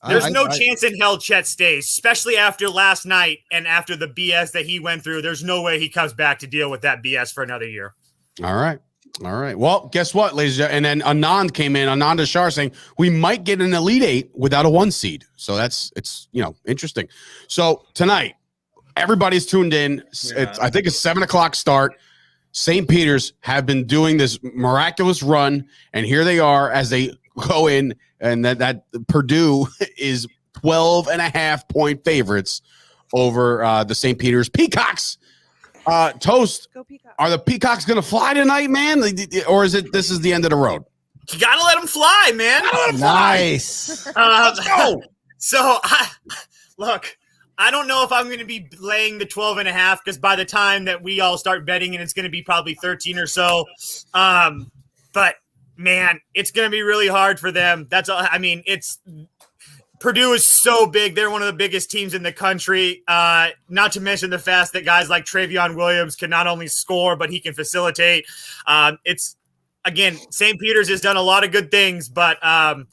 There's no chance in hell Chet stays, especially after last night and after the BS that he went through. There's no way he comes back to deal with that BS for another year. All right. Well, guess what, ladies and gentlemen? And then Anand came in, Anand Ashar, saying we might get an Elite 8 without a 1 seed. So it's interesting. So tonight, everybody's tuned in. I think it's 7:00 start. St. Peter's have been doing this miraculous run, and here they are as they go in, and that Purdue is 12.5-point favorites over the St. Peter's Peacocks. Toast. Go Peacocks. Are the Peacocks going to fly tonight, man? Or this is the end of the road? You got to let them fly, man. Nice. Let's go. So, look, I don't know if I'm going to be laying the 12.5 because by the time that we all start betting, and it's going to be probably 13 or so. But, man, it's going to be really hard for them. That's all. I mean, Purdue is so big. They're one of the biggest teams in the country. Not to mention the fact that guys like Travion Williams can not only score, but he can facilitate. Again, St. Peter's has done a lot of good things, but I'm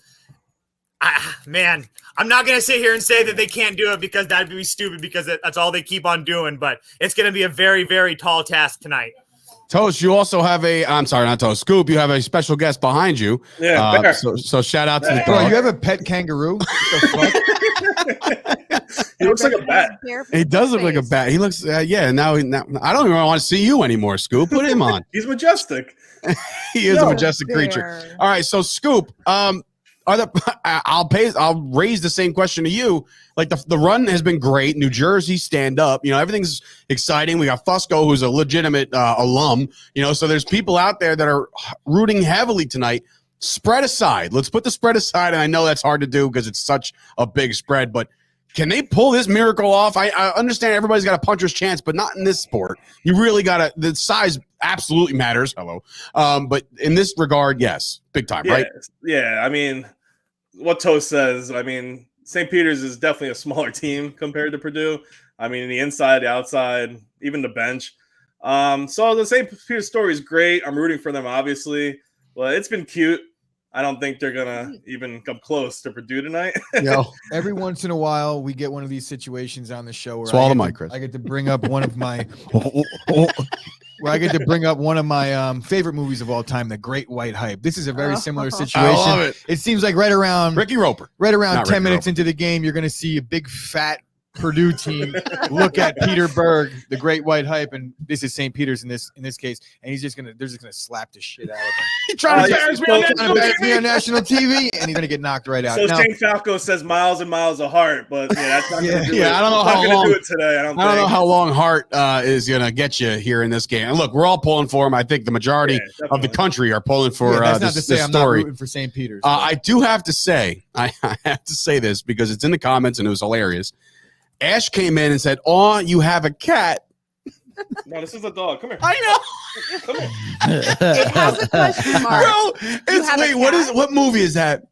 not going to sit here and say that they can't do it because that'd be stupid because that's all they keep on doing. But it's going to be a very, very tall task tonight. Toast, you also have I'm sorry, not Toast. Scoop, you have a special guest behind you. Yeah, so shout out to the Bro, dog. you have a pet kangaroo? What the fuck? He looks like a bat. He does look like a bat. He looks, now I don't even want to see you anymore, Scoop. Put him on. He's majestic. He is a majestic creature. All right, so Scoop, I'll raise the same question to you. Like the run has been great. New Jersey, stand up. Everything's exciting. We got Fusco, who's a legitimate alum. So there's people out there that are rooting heavily tonight. Spread aside. Let's put the spread aside. And I know that's hard to do because it's such a big spread. But can they pull this miracle off? I understand everybody's got a puncher's chance, but not in this sport. You really got the size absolutely matters. Hello. But in this regard, yes, big time, right? Yeah. I mean, what Toast says, St. Peter's is definitely a smaller team compared to Purdue. The inside, the outside, even the bench. So the St. Peter's story is great. I'm rooting for them, obviously. But it's been cute. I don't think they're going to even come close to Purdue tonight. Every once in a while, we get one of these situations on the show where Swallow the mic, Chris. I get to bring up one of my favorite movies of all time, The Great White Hype. This is a very similar situation. I love it. It seems like right around Ricky Roper. Right around Not 10 Ricky minutes Roper. into the game, you're going to see a big fat Purdue team look at Peter Berg, the Great White Hype, and this is St. Peter's in this case, and they're just gonna slap the shit out of him. He's trying to embarrass me on national TV, and he's gonna get knocked right out. So Now, Shane Falco says miles and miles of heart, but that's not going to do it. I don't know It's not how gonna long. do it today. I don't know how long Hart is going to get you here in this game. And look, we're all pulling for him. I think the majority of the country are pulling for that's not to this say I'm story. not rooting for St. Peter's. I do have to say, I have to say this because it's in the comments and it was hilarious. Ash came in and said, "Oh, you have a cat." No, this is a dog. Come here. I know. Come here. It has a question mark. Bro, what movie is that?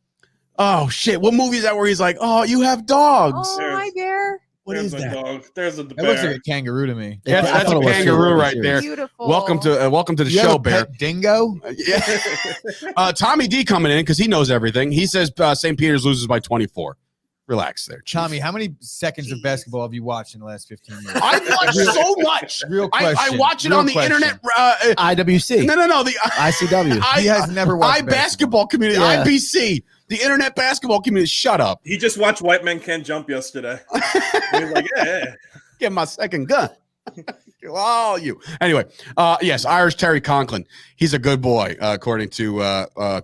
Oh shit! What movie is that where he's like, "Oh, you have dogs"? Oh, hi, Bear. What There's is a that? dog. There's a That bear. looks like a kangaroo to me. Yeah, I that's thought a it was kangaroo too. right there. Beautiful. Welcome to the You have show, a Bear. pet dingo? Yeah. Tommy D coming in because he knows everything. He says St. Peter's loses by 24. Relax there, Chief. Tommy, how many seconds of basketball have you watched in the last 15 years? I watch so much. Real I question. watch it Real on the question. internet. IWC. No. The ICW. He has never watched basketball community. Yeah. IBC. The internet basketball community. Shut up. He just watched White Men Can't Jump yesterday. He was like, yeah. Get my second gun. Oh, you. Anyway, yes, Irish Terry Conklin. He's a good boy, according to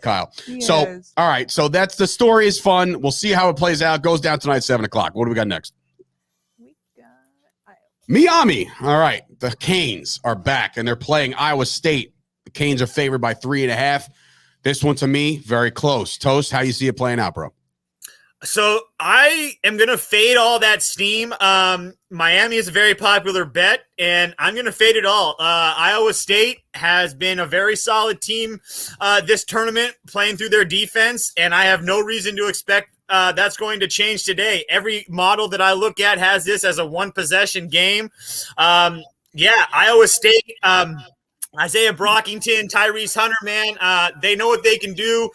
Kyle. So, Yes. all right. So that's the story is fun. We'll see how it plays out. Goes down tonight, 7:00. What do we got next? We got Iowa. Miami. All right. The Canes are back, and they're playing Iowa State. The Canes are favored by 3.5. This one, to me, very close. Toast, how you see it playing out, bro? So I am going to fade all that steam. Miami is a very popular bet, and I'm going to fade it all. Iowa State has been a very solid team this tournament, playing through their defense, and I have no reason to expect that's going to change today. Every model that I look at has this as a one-possession game. Iowa State Isaiah Brockington, Tyrese Hunter, man, they know what they can do.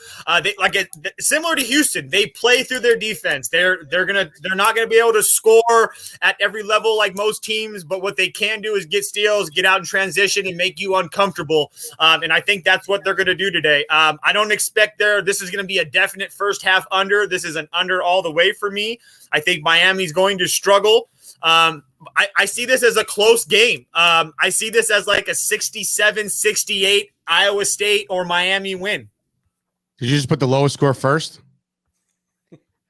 Similar to Houston, they play through their defense. They're not gonna be able to score at every level like most teams, but what they can do is get steals, get out in transition, and make you uncomfortable. And I think that's what they're gonna do today. I don't expect this is gonna be a definite first half under. This is an under all the way for me. I think Miami's going to struggle. I see this as a close game. I see this as like a 67-68 Iowa State or Miami win. Did you just put the lowest score first?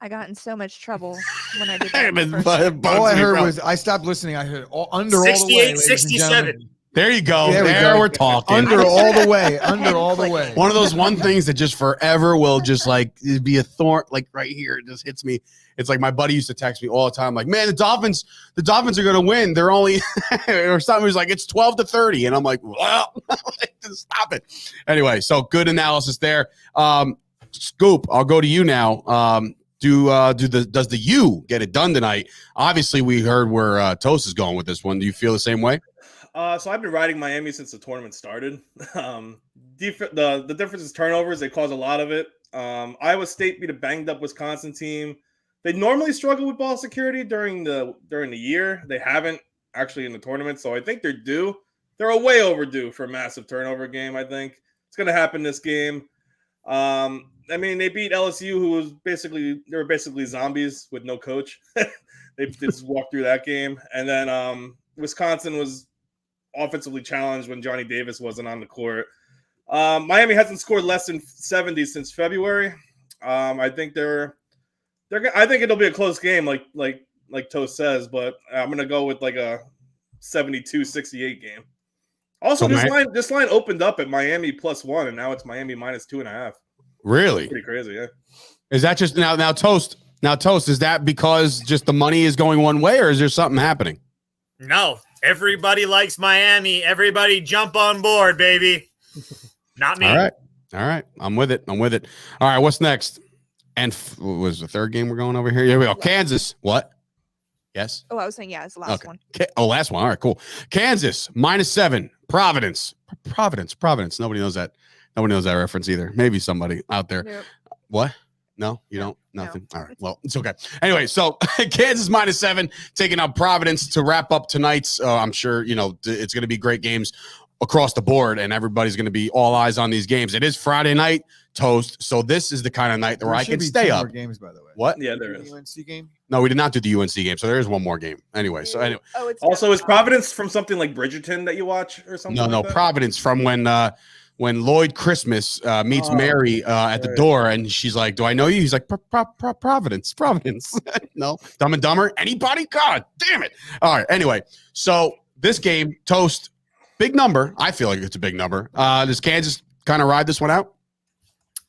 I got in so much trouble when I did that. Hey, the first time. All I heard was I stopped listening. I heard under all the way. 68, ladies and 67. gentlemen. There you go. There we There go. we're talking. Under all the way. Under all the way. One of those one things that just forever will just like be a thorn, like right here. It just hits me. It's like my buddy used to text me all the time, like, man, the Dolphins are going to win. They're only, or something was like, it's 12-30. And I'm like, well, stop it. Anyway, so good analysis there. Scoop, I'll go to you now. Does the U get it done tonight? Obviously, we heard where Toast is going with this one. Do you feel the same way? So I've been riding Miami since the tournament started. The difference is turnovers. They cause a lot of it. Iowa State beat a banged up Wisconsin team. They normally struggle with ball security during the year. They haven't actually in the tournament, so I think they're due. They're way overdue for a massive turnover game. I think it's going to happen this game. I mean, they beat LSU, who was basically zombies with no coach. They just walked through that game, and then Wisconsin was offensively challenged when Johnny Davis wasn't on the court. Miami hasn't scored less than 70 since February. I think I think it'll be a close game, like Toast says, but I'm gonna go with like a 72-68 game. Also, this line opened up at Miami +1, and now it's Miami -2.5. Really? Pretty crazy, yeah. Is that just now Toast? Now Toast, is that because just the money is going one way, or is there something happening? No, everybody likes Miami. Everybody jump on board, baby. Not me. All right. I'm with it. All right, what's next? And what was the third game we're going over here? Here we go. Kansas. What? Yes. Oh, I was saying, yeah, it's the last one. Last one. All right, cool. Kansas -7. Providence. Nobody knows that. Nobody knows that reference either. Maybe somebody out there. Nope. What? No, you don't? Nothing. No. All right. Well, it's okay. Anyway, so Kansas -7 taking out Providence to wrap up tonight's. I'm sure, it's going to be great games across the board, and everybody's going to be all eyes on these games. It is Friday night, Toast. So this is the kind of night where I can stay up. More games, by the way. What? Yeah, there is. UNC game? No, we did not do the UNC game. So there is one more game. Anyway, Oh, it's Also, is down. Providence from something like Bridgerton that you watch or something? No, like that? Providence from when Lloyd Christmas meets Mary at the door, and she's like, "Do I know you?" He's like, "Providence." No, Dumb and Dumber. Anybody? God damn it! All right. Anyway, so this game, Toast, big number. I feel like it's a big number. Does Kansas kind of ride this one out?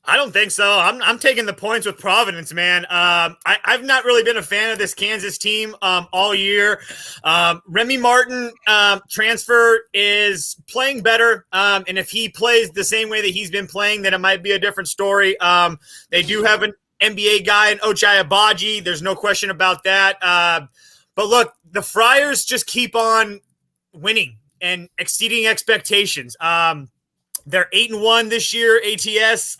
I don't think so. I'm taking the points with Providence, man. I've not really been a fan of this Kansas team all year. Remy Martin transfer is playing better, and if he plays the same way that he's been playing, then it might be a different story. They do have an NBA guy in Ochai Agbaji. There's no question about that. But look, the Friars just keep on winning and exceeding expectations. They're 8-1 this year, ATS,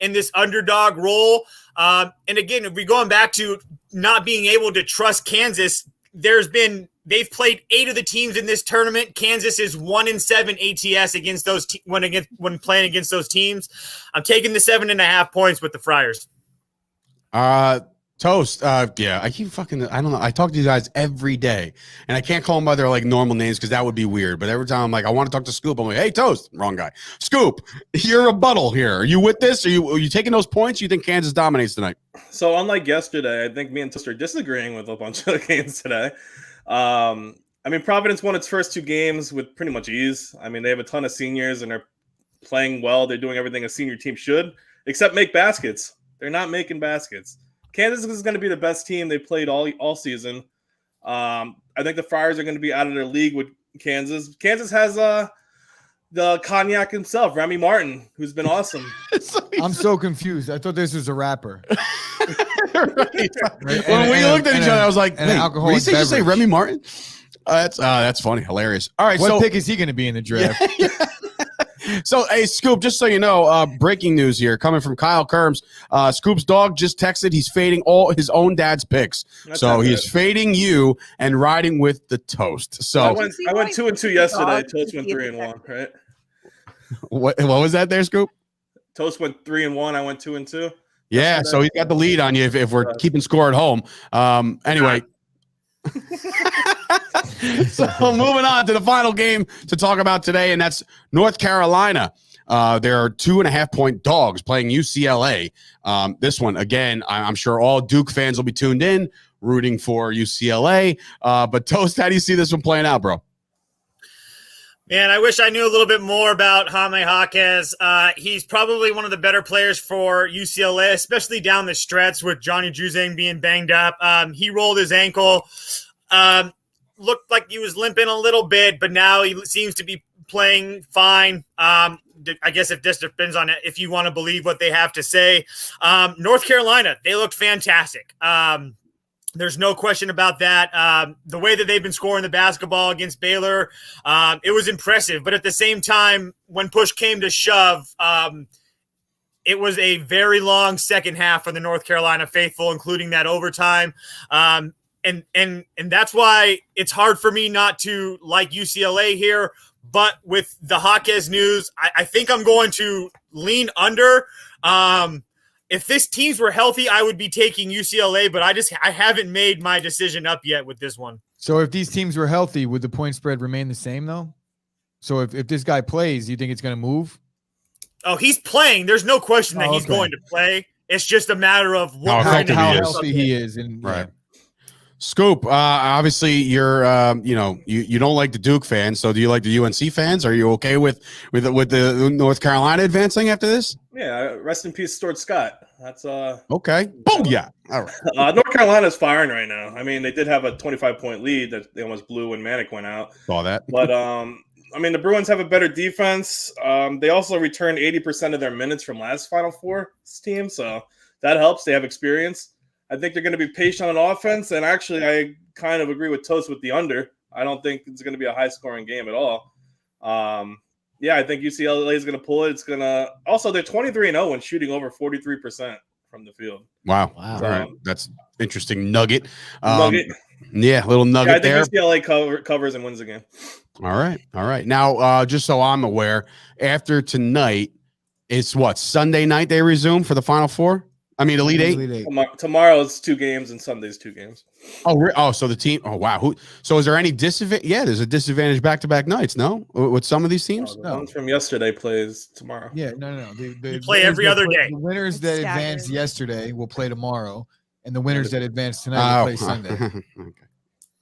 in this underdog role. And again, if we're going back to not being able to trust Kansas, they've played 8 of the teams in this tournament. Kansas is 1-7 ATS against those when playing against those teams. I'm taking the 7.5 points with the Friars. Toast. Yeah, I don't know. I talk to you guys every day, and I can't call them by their like normal names because that would be weird. But every time I'm like, I want to talk to Scoop, I'm like, hey, Toast. Wrong guy. Scoop, you're a rebuttal here. Are you with this? Are you taking those points? You think Kansas dominates tonight? So unlike yesterday, I think me and Toast are disagreeing with a bunch of games today. I mean, Providence won its first 2 games with pretty much ease. I mean, they have a ton of seniors and they're playing well. They're doing everything a senior team should, except make baskets. They're not making baskets. Kansas is going to be the best team they played all season. I think the Friars are going to be out of their league with Kansas. Kansas has the cognac himself, Remy Martin, who's been awesome. I'm so confused. I thought this was a rapper. Right. When we looked at each other, I was like, "Wait, did you just say Remy Martin?" That's funny, hilarious. All right, what pick is he going to be in the draft? Yeah. So, hey, Scoop, just so you know, breaking news here coming from Kyle Kerms. Scoop's dog just texted he's fading all his own dad's picks. So he's fading you and riding with the Toast. So I went 2-2 yesterday. Toast went 3-1, right? What was that there, Scoop? Toast went 3-1. I went 2-2. Yeah, so he's got the lead on you if we're keeping score at home. Anyway. So moving on to the final game to talk about today, and that's North Carolina. There are 2.5-point dogs playing UCLA. This one, again, I'm sure all Duke fans will be tuned in, rooting for UCLA. But Toast, how do you see this one playing out, bro? Man, I wish I knew a little bit more about Jaime Jaquez. He's probably one of the better players for UCLA, especially down the stretch with Johnny Juzang being banged up. He rolled his ankle. Looked like he was limping a little bit, but now he seems to be playing fine. I guess if this depends on it, if you want to believe what they have to say. North Carolina, they looked fantastic. There's no question about that. The way that they've been scoring the basketball against Baylor, it was impressive. But at the same time, when push came to shove, it was a very long second half for the North Carolina faithful, including that overtime. And that's why it's hard for me not to like UCLA here. But with the Jaquez news, I think I'm going to lean under. If this teams were healthy, I would be taking UCLA, but I haven't made my decision up yet with this one. So if these teams were healthy, would the point spread remain the same though? So if this guy plays, you think it's going to move? Oh, he's playing. There's no question that he's going to play. It's just a matter of how healthy he is. And right. Yeah. Scoop, obviously you're, you don't like the Duke fans. So do you like the UNC fans? Are you okay with the North Carolina advancing after this? Yeah. Rest in peace, Stuart Scott. That's okay. Boom. Yeah. All right. North Carolina's firing right now. I mean, they did have a 25-point lead that they almost blew when Manic went out. Saw that. But I mean, the Bruins have a better defense. They also returned 80% of their minutes from last Final Four team, so that helps. They have experience. I think they're going to be patient on offense, and actually, I kind of agree with Toast with the under. I don't think it's going to be a high-scoring game at all. I think UCLA is going to pull it. It's going to – also, they're 23-0 when shooting over 43% from the field. Wow. Wow. All right. That's interesting nugget. Nugget. Yeah, little nugget there. I think UCLA covers and wins the game. All right. Now, just so I'm aware, after tonight, it's what, Sunday night they resume for the Final Four? I mean, Elite Eight? Tomorrow it's 2 games and Sunday's 2 games. So the team. Oh, wow. So is there any disadvantage? Yeah, there's a disadvantage back-to-back nights, no? With some of these teams? The ones from yesterday plays tomorrow. Yeah, no. They play every other day. The winners that advanced yesterday will play tomorrow, and the winners that advanced tonight will play Sunday. Okay.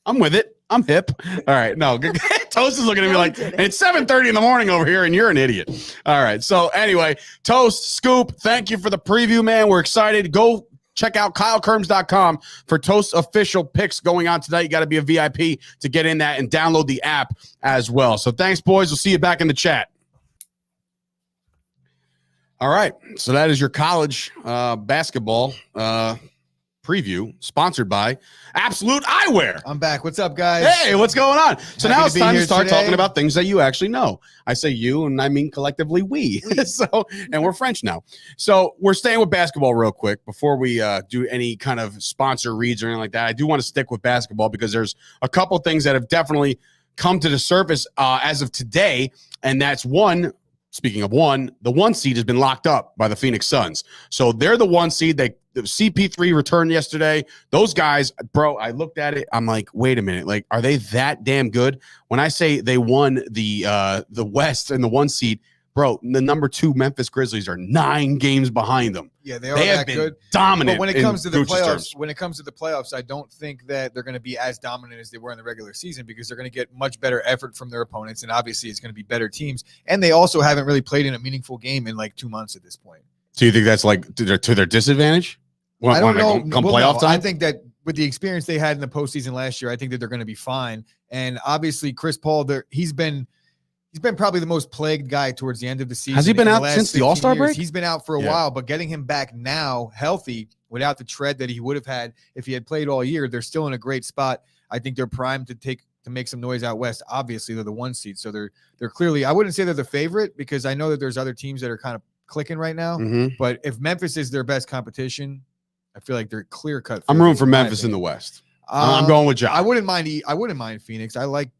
I'm with it. I'm hip. All right. No, Toast is looking at me like, it's 7:30 in the morning over here, and you're an idiot. All right. So anyway, Toast, Scoop, thank you for the preview, man. We're excited. Go check out KyleKerms.com for Toast's official picks going on tonight. You got to be a VIP to get in that and download the app as well. So thanks, boys. We'll see you back in the chat. All right. So that is your college basketball preview sponsored by Absolute Eyewear. I'm back. What's up, guys? Hey, what's going on? So Happy now to it's be time to here start today. talking about things that you actually know. I say you, and I mean collectively we. So, and we're French now. So we're staying with basketball real quick before we do any kind of sponsor reads or anything like that. I do want to stick with basketball because there's a couple things that have definitely come to the surface as of today, and that's one. Speaking of one, the 1 seed has been locked up by the Phoenix Suns. So they're the 1 seed. The CP3 returned yesterday. Those guys, bro, I looked at it. I'm like, wait a minute. Like, are they that damn good? When I say they won the West and the 1 seed, bro, the number 2 Memphis Grizzlies are 9 games behind them. Yeah, they are They have that been good. dominant. But when it in comes to the Gooch's playoffs, terms. I don't think that they're going to be as dominant as they were in the regular season because they're going to get much better effort from their opponents, and obviously it's going to be better teams. And they also haven't really played in a meaningful game in like 2 months at this point. So you think that's like to their disadvantage? I don't know. Come Well, playoff no, time? I think that with the experience they had in the postseason last year, I think that they're going to be fine. And obviously, Chris Paul, he's been probably the most plagued guy towards the end of the season. Has he been in out last since the 15 All-Star years. break? He's been out for a while, but getting him back now healthy without the tread that he would have had if he had played all year, they're still in a great spot. I think they're primed to make some noise out west. Obviously, they're the 1 seed, so they're clearly. I wouldn't say they're the favorite because I know that there's other teams that are kind of clicking right now. Mhm. But if Memphis is their best competition, I feel like they're clear cut. I'm rooting for Memphis in the West. I'm going with John. I wouldn't mind Phoenix. I like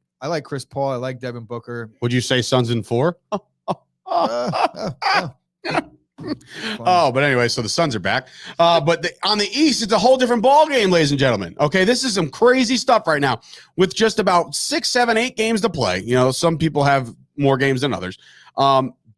Chris Paul. I like Devin Booker. Would you say Suns in 4? Oh, but anyway, so the Suns are back. But on the East, it's a whole different ball game, ladies and gentlemen. Okay, this is some crazy stuff right now with just about 6, 7, 8 games to play. You know, some people have more games than others.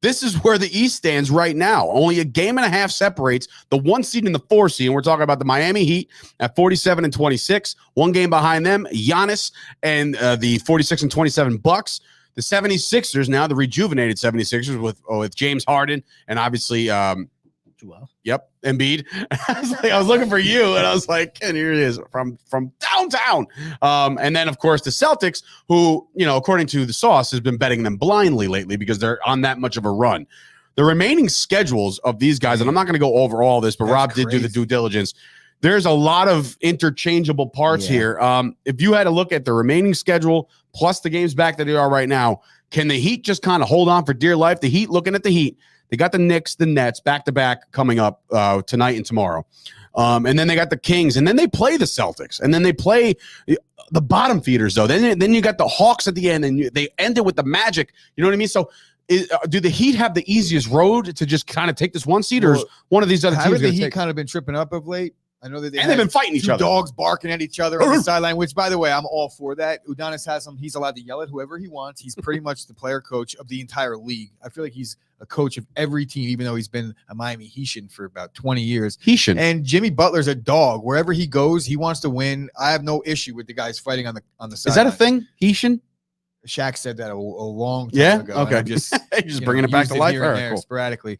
This is where the East stands right now. Only a game and a half separates the 1 seed and the 4 seed. And we're talking about the Miami Heat at 47-26. 1 game behind them, Giannis and the 46-27 Bucks. The 76ers now, the rejuvenated 76ers with James Harden and obviously, yep, Embiid. I was looking for you, and I was like, and here it is from downtown. And then, of course, the Celtics, who, you know, according to the sauce, has been betting them blindly lately because they're on that much of a run. The remaining schedules of these guys, and I'm not going to go over all this, but Rob did do the due diligence. There's a lot of interchangeable parts here. If you had to look at the remaining schedule plus the games back that they are right now, can the Heat just kind of hold on for dear life? The Heat, looking at the Heat, they got the Knicks, the Nets back-to-back coming up tonight and tomorrow. And then they got the Kings, and then they play the Celtics, and then they play the bottom feeders, though. Then you got the Hawks at the end, and they end it with the Magic. You know what I mean? So do the Heat have the easiest road to just kind of take this 1 seed, or is one of these other teams Haven't the gonna Heat take? kind of been tripping up of late? I know that they've been fighting each other. Dogs barking at each other on the sideline, which, by the way, I'm all for that. Udonis Haslem, he's allowed to yell at whoever he wants. He's pretty much the player coach of the entire league. I feel like he's a coach of every team, even though he's been a Miami Heatian for about 20 years. Heatian. And Jimmy Butler's a dog. Wherever he goes, he wants to win. I have no issue with the guys fighting on the sideline. Is that a thing? Heatian? Shaq said that a long time ago. Okay. And just Just bringing it back used to life. here All and right, there cool. sporadically.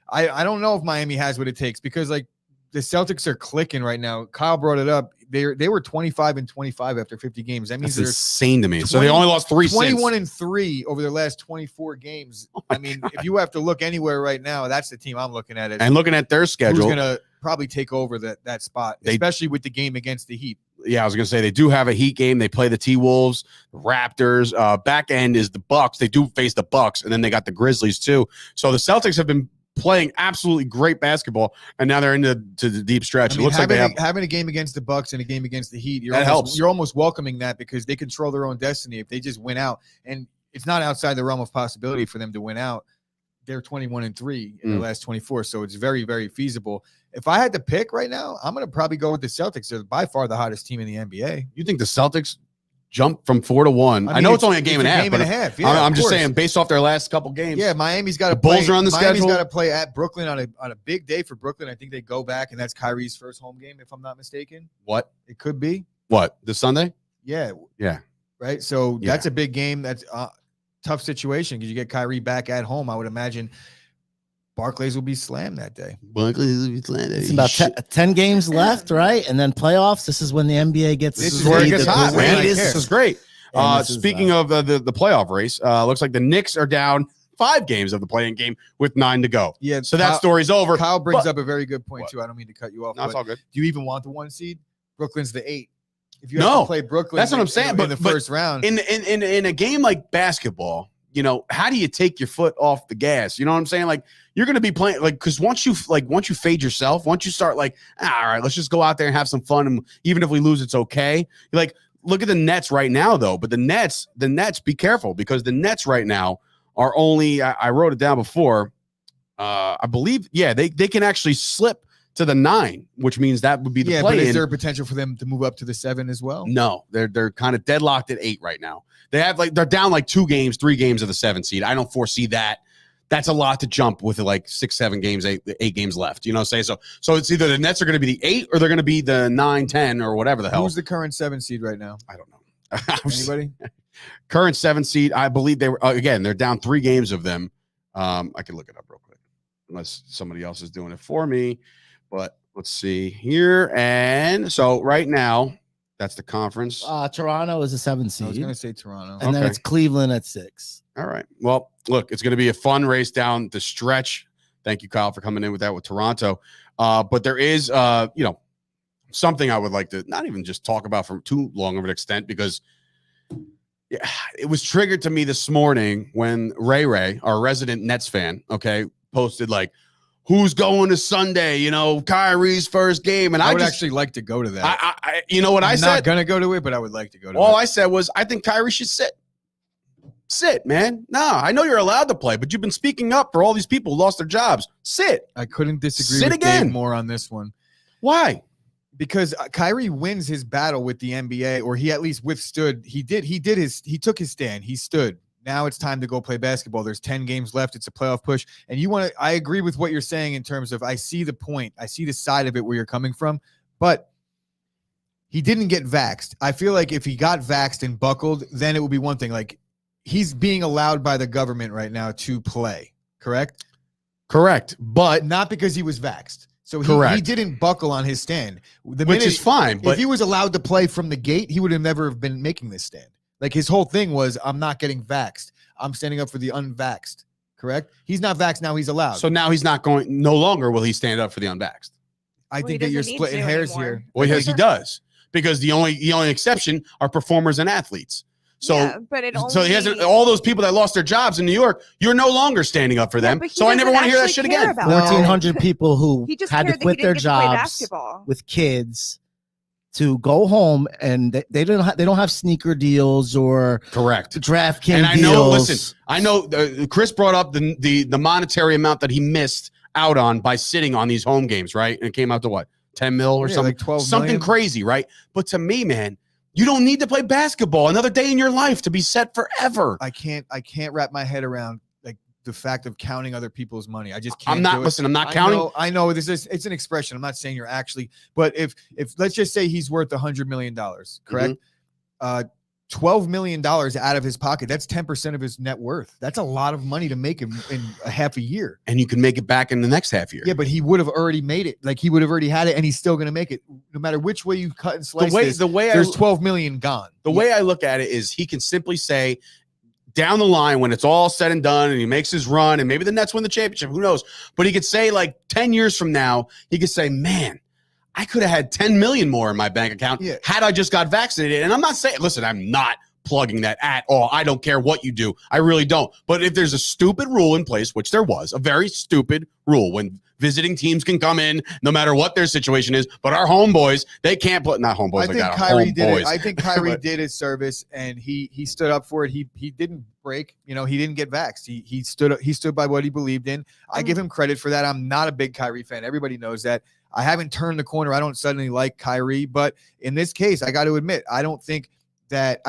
I don't know if Miami has what it takes because like the Celtics are clicking right now. Kyle brought it up. They were 25-25 after 50 games. That means That's they're insane to me. So they only lost 3 since. 21-3 over their last 24 games. I mean, if you have to look anywhere right now, that's the team I'm looking at. And looking at their Who's schedule, going to probably take over that spot, especially with the game against the Heat. yeah, I was gonna say they do have a Heat game. They play the T-Wolves, Raptors. Back end is the Bucks. They do face the Bucks, and then they got the Grizzlies too. So the Celtics have been playing absolutely great basketball, and now they're into the deep stretch. I mean, it looks like they have. having a game against the Bucks and a game against the Heat. That helps. You're almost welcoming that because they control their own destiny. If they just win out, and it's not outside the realm of possibility for them to win out. They're 21-3 in the last 24, so it's very, very feasible. If I had to pick right now, I'm going to probably go with the Celtics. They're by far the hottest team in the NBA. You think the Celtics jump from 4 to 1? I know it's only a game and a half. Yeah, I'm of just course. saying, based off their last couple games. Yeah, Miami's got to The Bulls play. are on the Miami's schedule. got to play at Brooklyn on a big day for Brooklyn. I think they go back, and that's Kyrie's first home game, if I'm not mistaken. What? It could be. What? This Sunday? Yeah. Yeah. Right. So Yeah. that's a big game. That's a tough situation because you get Kyrie back at home. I would imagine Barclays will be slammed that day. It's about 10 games left, right? And then playoffs. This is when the NBA gets. This is where it gets hot, man. greatest- This is great. And this is, Speaking of the playoff race, looks like the Knicks are down 5 games of the play-in game with 9 to go. Yeah. So that story's over. Kyle brings But- up a very good point What? too. I don't mean to cut you off. No, it's but all good. do you even want the 1 seed? Brooklyn's the 8. If you have No, to play Brooklyn, that's what I'm saying, in but- the but first round, In a game like basketball, you know, how do you take your foot off the gas? You know what I'm saying? Like, you're going to be playing, like, because once you fade yourself, once you start like, all right, let's just go out there and have some fun, and even if we lose, it's okay. You're like, look at the Nets right now, though. But the Nets, be careful, because the Nets right now are only, I wrote it down before, I believe, they can actually slip to the 9, which means that would be the play. But is there a potential for them to move up to the 7 as well? No, they're kind of deadlocked at 8 right now. They're down like 2 games, 3 games of the 7 seed. I don't foresee that. That's a lot to jump with like 6, 7 games, 8 games left. You know, so it's either the Nets are going to be the 8 or they're going to be the 9, 10 or whatever the hell. Who's the current 7 seed right now? I don't know. Anybody? Current 7 seed, I believe they were again. They're down 3 games of them. I can look it up real quick, unless somebody else is doing it for me. But let's see here. And so right now, that's the conference. Toronto is a 7 I was seed, going to say Toronto. and then Okay. it's Cleveland at 6. All right. Well, look, it's going to be a fun race down the stretch. Thank you, Kyle, for coming in with that with Toronto. But there is, something I would like to not even just talk about for too long of an extent, because it was triggered to me this morning when Ray, our resident Nets fan, posted like, who's going to Sunday? You know, Kyrie's first game. And I I would just actually like to go to that. I you know what I I'm said? not going to go to it, but I would like to go to All it. I said was, I think Kyrie should sit. Sit, man. No, I know you're allowed to play, but you've been speaking up for all these people who lost their jobs. Sit. I couldn't disagree Sit with again. Dave more on this one. Why? Because Kyrie wins his battle with the NBA, or he at least withstood. He took his stand. He stood. Now it's time to go play basketball. There's 10 games left. It's a playoff push. And I agree with what you're saying in terms of, I see the point. I see the side of it where you're coming from, but he didn't get vaxxed. I feel like if he got vaxxed and buckled, then it would be one thing. Like, he's being allowed by the government right now to play, correct? Correct. But Not because he was vaxxed. So he Correct. didn't buckle on his stand. which is fine. If But he was allowed to play from the gate, he would have never have been making this stand. Like, his whole thing was, I'm not getting vaxxed. I'm standing up for the unvaxxed, correct? He's not vaxxed, now he's allowed. so now he's not going, no longer will he stand up for the unvaxxed. I Well, think he that you're doesn't need splitting to hairs anymore. here. Well, yes, he does. Because the only exception are performers and athletes. So yeah, but it only, so he hasn't, all those people that lost their jobs in New York, you're no longer standing up for them. but he So I never doesn't want to hear that actually shit care again. about No. 1,400 people who He just had to cared that he quit their didn't get to play jobs basketball. with kids to go home, and they don't have sneaker deals or Correct. DraftKings And I know, deals. listen, I know Chris brought up the monetary amount that he missed out on by sitting on these home games, right? And it came out to what, 10 mil or Yeah, something, like 12 something million. crazy, right? But to me, man, you don't need to play basketball another day in your life to be set forever. I can't wrap my head around like the fact of counting other people's money. I just can't. I'm not do it. listen. I'm not counting. I know this is, it's an expression. I'm not saying you're actually, but if let's just say he's worth $100 million, correct? Mm-hmm. $12 million out of his pocket. That's 10% of his net worth. That's a lot of money to make in a half a year. And you can make it back in the next half year. Yeah, but he would have already made it. Like, he would have already had it, and he's still going to make it. No matter which way you cut and slice The way there's 12 million gone. The way I look at it is he can simply say down the line when it's all said and done and he makes his run and maybe the Nets win the championship, who knows? But he could say like 10 years from now, he could say, man, I could have had 10 million more in my bank account had I just got vaccinated. And I'm not saying, listen, I'm not plugging that at all. I don't care what you do. I really don't. But if there's a stupid rule in place, which there was, a very stupid rule when visiting teams can come in no matter what their situation is, but our homeboys, they can't put, not homeboys I like think that, Kyrie did it. homeboys. I think Kyrie But- did his service, and he stood up for it. He didn't break. You know, he didn't get vaxxed. He stood by what he believed in. I give him credit for that. I'm not a big Kyrie fan. Everybody knows that. I haven't turned the corner. I don't suddenly like Kyrie, but in this case, I got to admit, I think that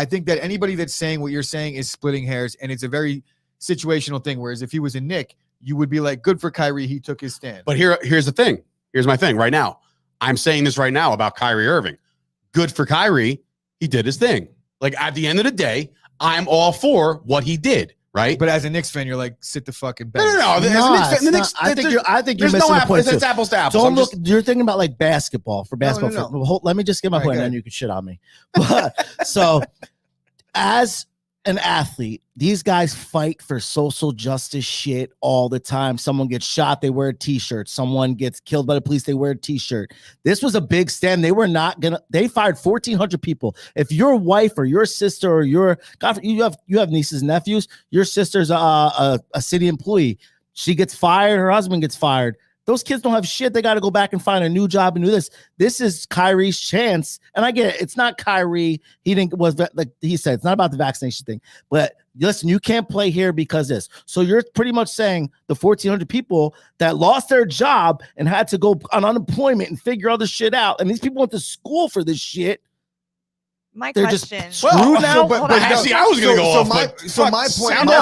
anybody that's saying what you're saying is splitting hairs, and it's a very situational thing. Whereas if he was a Knick, you would be like, good for Kyrie. He took his stand. But here's the thing. Here's my thing right now. I'm saying this right now about Kyrie Irving. Good for Kyrie. He did his thing. Like, at the end of the day, I'm all for what he did, right? But as a Knicks fan, you're like, sit the fucking bench. No. I think you're missing the point. It's apples to apples. Don't look. You're thinking about like basketball for basketball. No. Let me just get my All right, point, go and then ahead. you can shit on me. But so, as an athlete. These guys fight for social justice shit all the time. Someone gets shot, they wear a t-shirt. Someone gets killed by the police, they wear a t-shirt. This was a big stand. They were not gonna. They fired 1,400 people. If your wife or your sister or your God, you have nieces and nephews. Your sister's a city employee. She gets fired. Her husband gets fired. Those kids don't have shit. They got to go back and find a new job and do this. This is Kyrie's chance. And I get it. It's not Kyrie. He didn't like he said, it's not about the vaccination thing. But listen, you can't play here because this. So you're pretty much saying the 1,400 people that lost their job and had to go on unemployment and figure all this shit out. And these people went to school for this shit. My They're question. just screwed now. Hold on. See, I was going to go off. My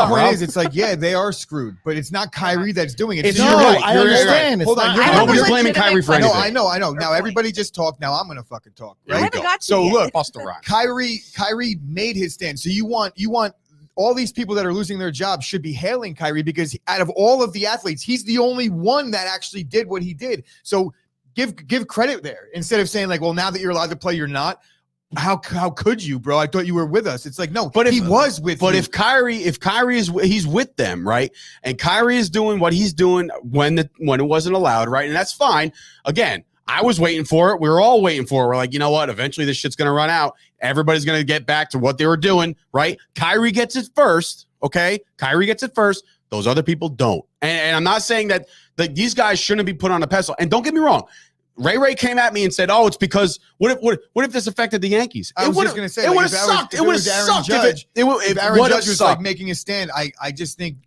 point is, it's like, yeah, they are screwed, but it's not Kyrie that's doing it. It's No, you're right. I You're understand. right. It's Hold on, not- Nobody's a blaming Kyrie for legitimate anything. I know. Now Good everybody just talk. Now I'm going to fucking talk. There I we Right? haven't go. got to So yet. look, Bust the rhyme. Kyrie made his stand. So you want all these people that are losing their jobs should be hailing Kyrie because out of all of the athletes, he's the only one that actually did what he did. So give credit there instead of saying like, well, now that you're allowed to play, you're not. How could you, bro? I thought you were with us. It's like, no, But he was with But you. if Kyrie is he's with them, right? And Kyrie is doing what he's doing when it wasn't allowed, right? And that's fine. Again, I was waiting for it. We were all waiting for it. We're like, you know what? Eventually this shit's gonna run out. Everybody's gonna get back to what they were doing, right? Kyrie gets it first, okay? Kyrie gets it first. Those other people don't. And I'm not saying that these guys shouldn't be put on a pedestal. And don't get me wrong. Ray came at me and said, "Oh, it's because what if this affected the Yankees?" I was just gonna say, it like, would have if that was- sucked. if It it would have was Aaron sucked Judge- if Aaron would have Judge was like sucked. making a stand, I just think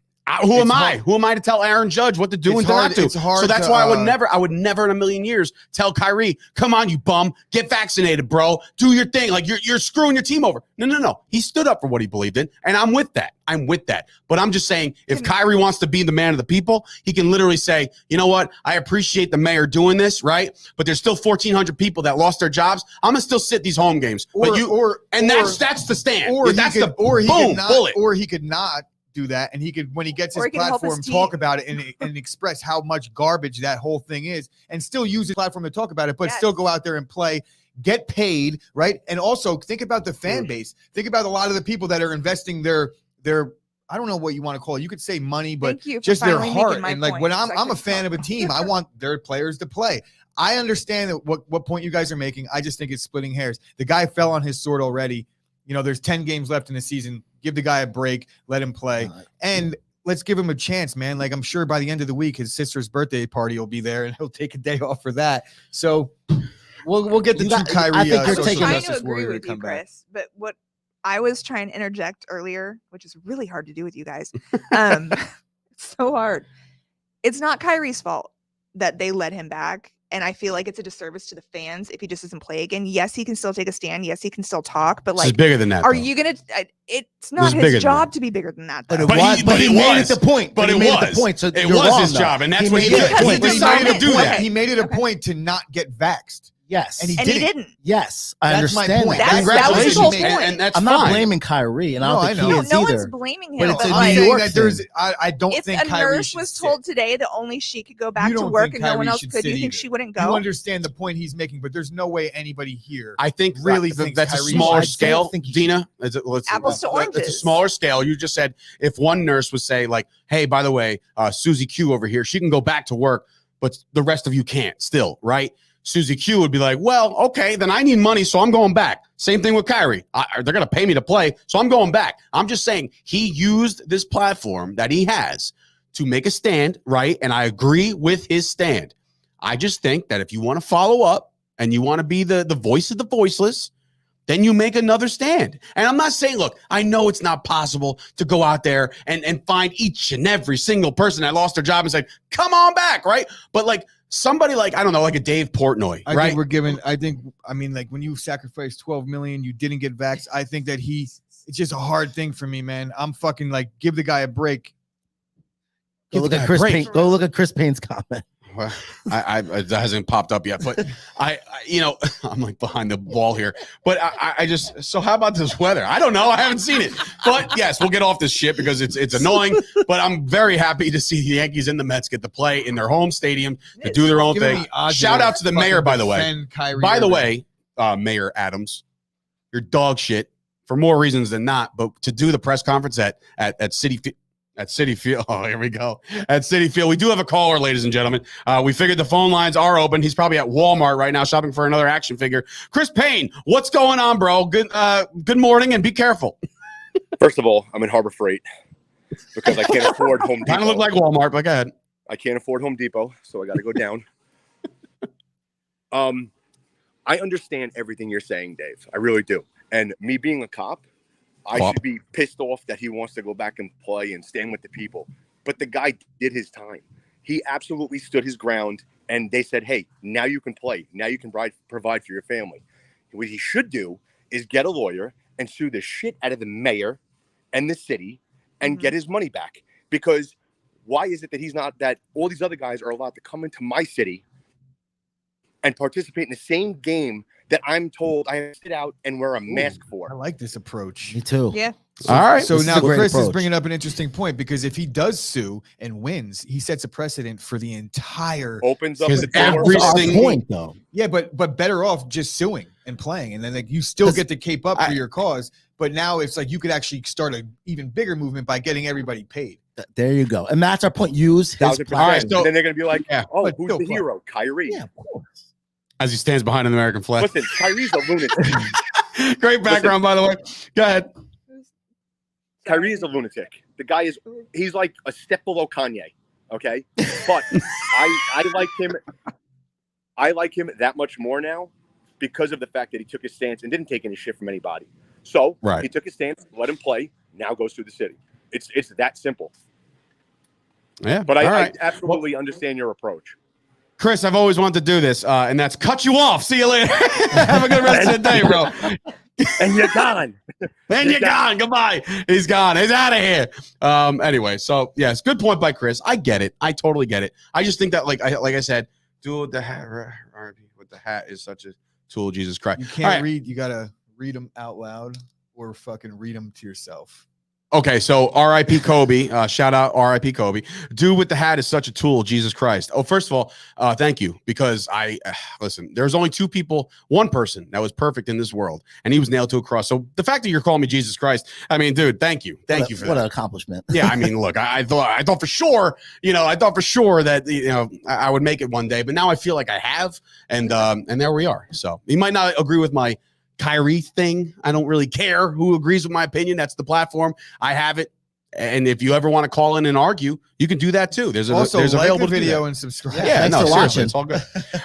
Who am it's I? hard. Who am I to tell Aaron Judge what to do It's and hard- not to? it's hard So that's to, why I would never in a million years tell Kyrie, "Come on, you bum, get vaccinated, bro. Do your thing. Like you're screwing your team over." No. He stood up for what he believed in, and I'm with that. But I'm just saying, if Kyrie wants to be the man of the people, he can literally say, "You know what? I appreciate the mayor doing this, right? But there's still 1,400 people that lost their jobs. I'm gonna still sit these home games." That's the stand. Or he could not do that, and he could, when he gets his Or he can help his platform, team. talk about it and express how much garbage that whole thing is, and still use his platform to talk about it, but Yes. still go out there and play, get paid, right? And also think about the fan base. Think about a lot of the people that are investing their I don't know what you want to call it. You could say money, but Thank you for just their finally heart. making my And like point, when so I I'm a could fan talk. of a team, I want their players to play. I understand that what point you guys are making. I just think it's splitting hairs. The guy fell on his sword already. You know, there's 10 games left in the season. Give the guy a break, let him play, and let's give him a chance, man. Like, I'm sure by the end of the week, his sister's birthday party will be there, and he'll take a day off for that. So we'll get the You true got- Kyrie. I think you're social taking- trying to justice agree warrior with to you, come back. Chris, but what I was trying to interject earlier, which is really hard to do with you guys, it's so hard. It's not Kyrie's fault that they let him back, and I feel like it's a disservice to the fans if he just doesn't play again. Yes, he can still take a stand. Yes, he can still talk, but This is like, bigger than that. are though. you gonna? It's This not is bigger his than job that. to be bigger than that. But Though. it But was. he- But but he it made was. it the point. But he it made was. it the point. So It you're was wrong, his though. job, and that's He what he made it did. a He point. decided to do Okay. that. He made it a Okay. point to not get vaxxed. Yes. And he And he didn't. didn't. Yes, I That's my understand point. that. That was his Congratulations, whole and, point. and that's I'm fine. not blaming Kyrie, and I No, don't I think know. he No, is no either. one's blaming him. But it's but a I'm New like, saying York that there's. thing. I don't if think a Kyrie nurse should was sit. told today that only she could go back You to don't work think and no one Kyrie else should could, do sit you think either. she wouldn't You go? understand the point he's making, but there's no way anybody here. I think really that- thinks that's a Kyrie smaller should. I scale, don't think he Dina. Apples to That's a oranges. smaller scale. You just said if one nurse would say like, "Hey, by the way, Susie Q over here, she can go back to work, but the rest of you can't still," right? Susie Q would be like, "Well, okay, then I need money, so I'm going back." Same thing with Kyrie. They're going to pay me to play, so I'm going back. I'm just saying he used this platform that he has to make a stand, right? And I agree with his stand. I just think that if you want to follow up and you want to be the voice of the voiceless, then you make another stand. And I'm not saying, look, I know it's not possible to go out there and find each and every single person that lost their job and say, "Come on back," right? But like somebody like, I don't know, like a Dave Portnoy, I right? think we're giving. I mean, like when you sacrificed 12 million, you didn't get vaxxed. I think that it's just a hard thing for me, man. I'm fucking like, give the guy a break. Go Give look the guy at a Chris break. Payne. Go look at Chris Payne's comment. Well, it hasn't popped up yet, but you know, I'm like behind the wall here. But I just, so how about this weather? I don't know. I haven't seen it. But yes, we'll get off this shit because it's annoying. But I'm very happy to see the Yankees and the Mets get to play in their home stadium to do their own Give me thing. the odds Shout to out to the fucking mayor, by the way. defend Kyrie By the Irving. way, Mayor Adams, you're dog shit. for more reasons than not. But to do the press conference at Citi Field. Oh, here we go. At Citi Field. We do have a caller, ladies and gentlemen. We figured the phone lines are open. He's probably at Walmart right now shopping for another action figure. Chris Payne, what's going on, bro? Good morning, and be careful. First of all, I'm in Harbor Freight because I can't afford Home Depot. Kind of look like Walmart, but go ahead. I can't afford Home Depot, so I got to go down. I understand everything you're saying, Dave. I really do. And me being a cop, I should be pissed off that he wants to go back and play and stand with the people. But the guy did his time. He absolutely stood his ground, and they said, hey, now you can play. Now you can provide for your family. What he should do is get a lawyer and sue the shit out of the mayor and the city and get his money back. Because why is it that all these other guys are allowed to come into my city and participate in the same game that I'm told I have to sit out and wear a mask for? I like this approach. Me too. Yeah. All right. So now Chris is approach. bringing up an interesting point, because if he does sue and wins, he sets a precedent for the entire. Opens up Because the every door. Our single- point, though. Yeah, but better off just suing and playing, and then like you still get to cape up for your cause. But now it's like you could actually start an even bigger movement by getting everybody paid. There you go. And that's our point. Use his 1,000%. All right, so- And then they're going to be like, Yeah. oh, But who's still the play. hero? Kyrie. Yeah, of course. As he stands behind an American flag. Listen, Kyrie's a lunatic. Great background, by the way. Go ahead. Kyrie is a lunatic. The guy he's like a step below Kanye. Okay. But I like him that much more now because of the fact that he took his stance and didn't take any shit from anybody. So he took his stance, let him play, now goes through the city. It's that simple. Yeah. But all I right. absolutely understand your approach. Chris, I've always wanted to do this, and that's cut you off. See you later. Have a good rest of the day, bro. And you're gone. And you're gone. Goodbye. He's gone. He's out of here. Anyway, so yes, good point by Chris. I get it. I totally get it. I just think that, like I said, dude, the hat with the hat is such a tool. Jesus Christ. You can't All right. read. You gotta read them out loud or fucking read them to yourself. Okay, so R.I.P. Kobe. Shout out R.I.P. Kobe. Dude with the hat is such a tool. Jesus Christ. Oh, first of all, thank you, because listen, there's only one person that was perfect in this world, and he was nailed to a cross. So the fact that you're calling me Jesus Christ, I mean, dude, thank you for What that. an accomplishment. Yeah, I mean, look, I thought for sure, that I would make it one day, but now I feel like I have, and there we are. So you might not agree with my Kyrie thing. I don't really care who agrees with my opinion. That's the platform. I have it. And if you ever want to call in and argue, you can do that too. There's Also, like available the video and subscribe. Yeah, thanks no, for seriously, watching. it's all good.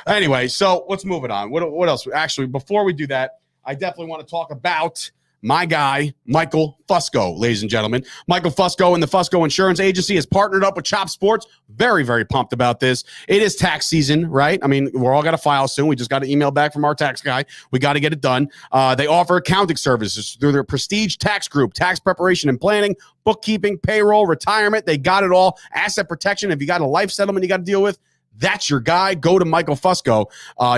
Anyway, so let's move it on. What else? Actually, before we do that, I definitely want to talk about my guy, Michael Fusco, ladies and gentlemen. Michael Fusco and the Fusco Insurance Agency has partnered up with Chop Sports. Very, very pumped about this. It is tax season, right? I mean, we're all got to file soon. We just got an email back from our tax guy. We got to get it done. They offer accounting services through their Prestige Tax Group, tax preparation and planning, bookkeeping, payroll, retirement. They got it all. Asset protection. If you got a life settlement you got to deal with, that's your guy. Go to Michael Fusco.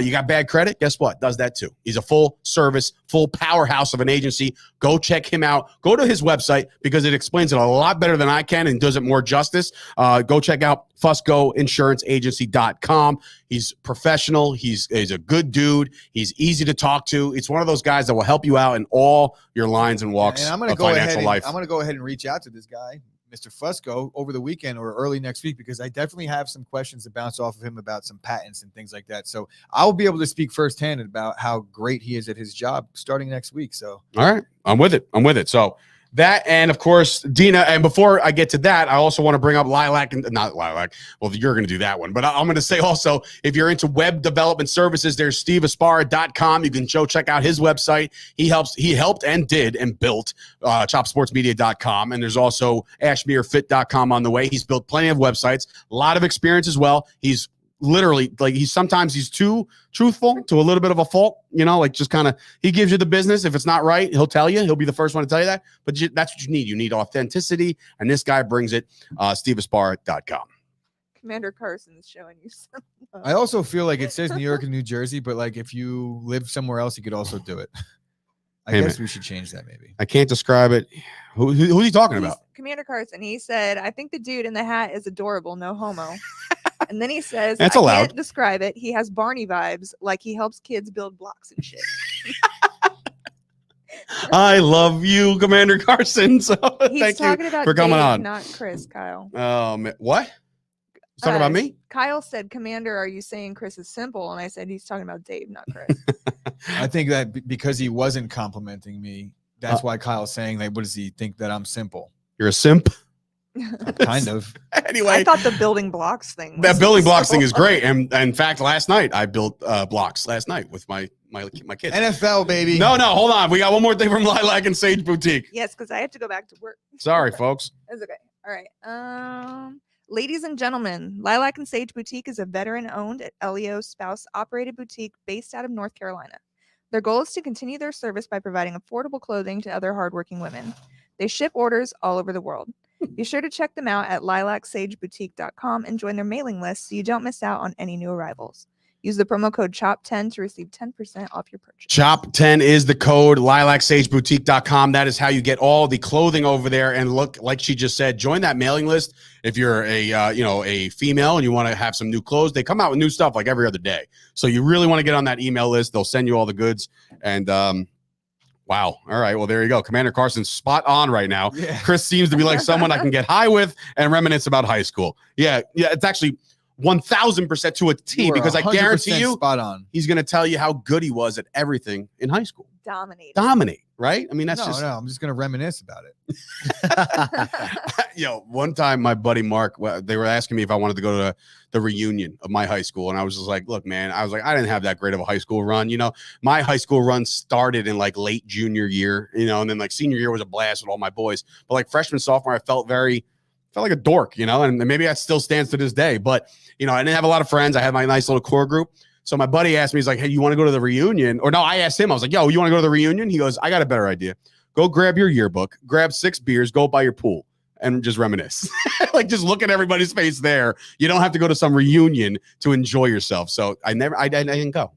You got bad credit? Guess what? Does that too. He's a full service, full powerhouse of an agency. Go check him out. Go to his website because it explains it a lot better than I can and does it more justice. Go check out FuscoInsuranceAgency.com. He's professional. He's a good dude. He's easy to talk to. It's one of those guys that will help you out in all your lines and walks And I'm of gonna go financial ahead. life. I'm gonna go ahead and reach out to this guy, Mr. Fusco, over the weekend or early next week, because I definitely have some questions to bounce off of him about some patents and things like that. So I'll be able to speak firsthand about how great he is at his job starting next week. So All right. I'm with it. So that, and of course, Dina, and before I get to that, I also want to bring up Lilac, and not Lilac. Well, you're going to do that one, but I'm going to say also, if you're into web development services, there's steveaspara.com. You can check out his website. He helped and did and built chopsportsmedia.com. And there's also ashmirefit.com on the way. He's built plenty of websites, a lot of experience as well. He's literally like sometimes he's too truthful to a little bit of a fault, like just kind of he gives you the business. If it's not right, he'll tell you. He'll be the first one to tell you that. But that's what you need. You need authenticity, and this guy brings it. steveaspara.com. Commander Carson's showing you some love. I also feel like it says New York and New Jersey, but like if you live somewhere else, you could also do it. I Hey, guess man. we should change that maybe. I can't describe it. Who's he talking about? Commander Carson. He said, "I think the dude in the hat is adorable. No homo." And then he says, That's "I allowed. can't describe it. He has Barney vibes, like he helps kids build blocks and shit." I love you, Commander Carson. So He's thank you talking about for coming Dave, on. not Chris, Kyle. What? He's talking about me? Kyle said, Commander, are you saying Chris is simple? And I said, he's talking about Dave, not Chris. I think that because he wasn't complimenting me, that's why Kyle's saying, like, what does he think that I'm simple? You're a simp? Kind of. Anyway. I thought the building blocks thing. That was building blocks so thing is funny. great. And in fact, last night I built blocks last night with my kids. NFL, baby. No, hold on. We got one more thing from Lilac and Sage Boutique. Yes, because I have to go back to work. Sorry, folks. It's okay. All right. Ladies and gentlemen, Lilac and Sage Boutique is a veteran-owned LEO spouse-operated boutique based out of North Carolina. Their goal is to continue their service by providing affordable clothing to other hardworking women. They ship orders all over the world. Be sure to check them out at lilacsageboutique.com and join their mailing list so you don't miss out on any new arrivals. Use the promo code CHOP10 to receive 10% off your purchase. CHOP10 is the code, lilacsageboutique.com. That is how you get all the clothing over there. And look, like she just said, join that mailing list. If you're a female and you want to have some new clothes, they come out with new stuff like every other day. So you really want to get on that email list. They'll send you all the goods. And wow. All right. Well, there you go. Commander Carson's spot on right now. Yeah. Chris seems to be like someone I can get high with and reminisce about high school. Yeah. It's actually 1,000% to a T, because I guarantee you spot on. he's going to tell you how good he was at everything in high school. Dominate, right? I mean, that's No, I'm just going to reminisce about it. One time my buddy Mark, they were asking me if I wanted to go to the reunion of my high school. And I was just like, look, man, I didn't have that great of a high school run. My high school run started in like late junior year, and then like senior year was a blast with all my boys. But like freshman, sophomore, I felt like a dork, and maybe that still stands to this day. But, I didn't have a lot of friends. I had my nice little core group. So my buddy asked me, he's like, hey, you want to go to the reunion? Or no, I asked him, I was like, yo, you want to go to the reunion? He goes, I got a better idea. Go grab your yearbook, grab 6 beers, go by your pool and just reminisce. Like, just look at everybody's face there. You don't have to go to some reunion to enjoy yourself. So I didn't go.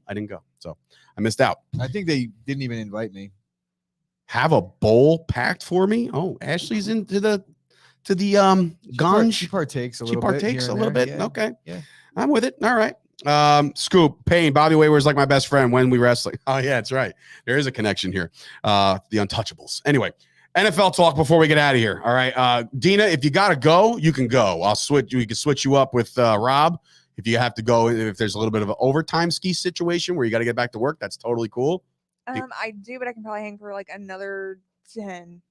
So I missed out. I think they didn't even invite me. Have a bowl packed for me? Oh, Ashley's into the ganj. She partakes a She little partakes bit. a little bit. Yeah. Okay. Yeah. I'm with it. All right. Scoop, Payne, Bobby Wayward's like my best friend when we wrestling. Oh, yeah, that's right. There is a connection here. The Untouchables. Anyway, NFL talk before we get out of here. All right. Dina, if you got to go, you can go. We can switch you up with Rob. If you have to go, if there's a little bit of an overtime ski situation where you got to get back to work, that's totally cool. I do, but I can probably hang for like another 10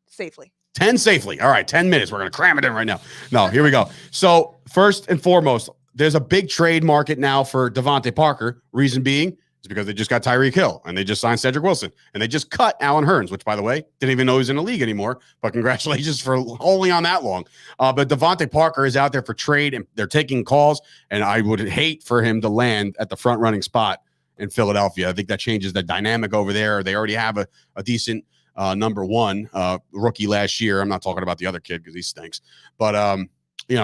safely. 10 safely. All right, 10 minutes. We're going to cram it in right now. No, here we go. So first and foremost, there's a big trade market now for Devante Parker. Reason being is because they just got Tyreek Hill and they just signed Cedric Wilson and they just cut Alan Hearns, which, by the way, didn't even know he was in the league anymore. But congratulations for holding on that long. But Devante Parker is out there for trade and they're taking calls. And I would hate for him to land at the front running spot in Philadelphia. I think that changes the dynamic over there. They already have a decent number one rookie last year. I'm not talking about the other kid because he stinks. But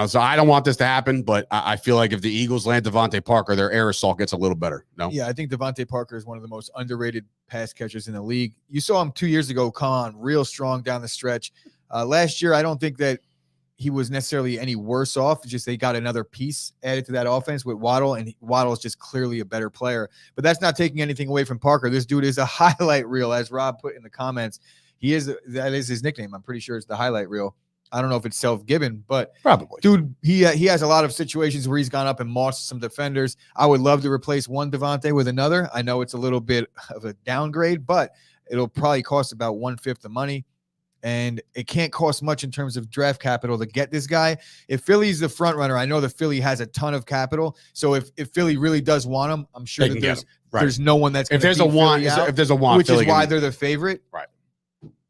so I don't want this to happen, but I feel like if the Eagles land Devante Parker, their aerosol gets a little better. No? Yeah, I think Devante Parker is one of the most underrated pass catchers in the league. You saw him 2 years ago come on real strong down the stretch. Last year, I don't think that he was necessarily any worse off. It's just they got another piece added to that offense with Waddle, and Waddle is just clearly a better player. But that's not taking anything away from Parker. This dude is a highlight reel, as Rob put in the comments. That is his nickname. I'm pretty sure it's the highlight reel. I don't know if it's self-given, but probably. Dude, he has a lot of situations where he's gone up and mossed some defenders. I would love to replace one Devante with another. I know it's a little bit of a downgrade, but it'll probably cost about 1/5 the money. And it can't cost much in terms of draft capital to get this guy. If Philly's the front runner, I know that Philly has a ton of capital. So if Philly really does want him, I'm sure that there's no one that's if there's a want, which Philly is why they're the favorite. Right.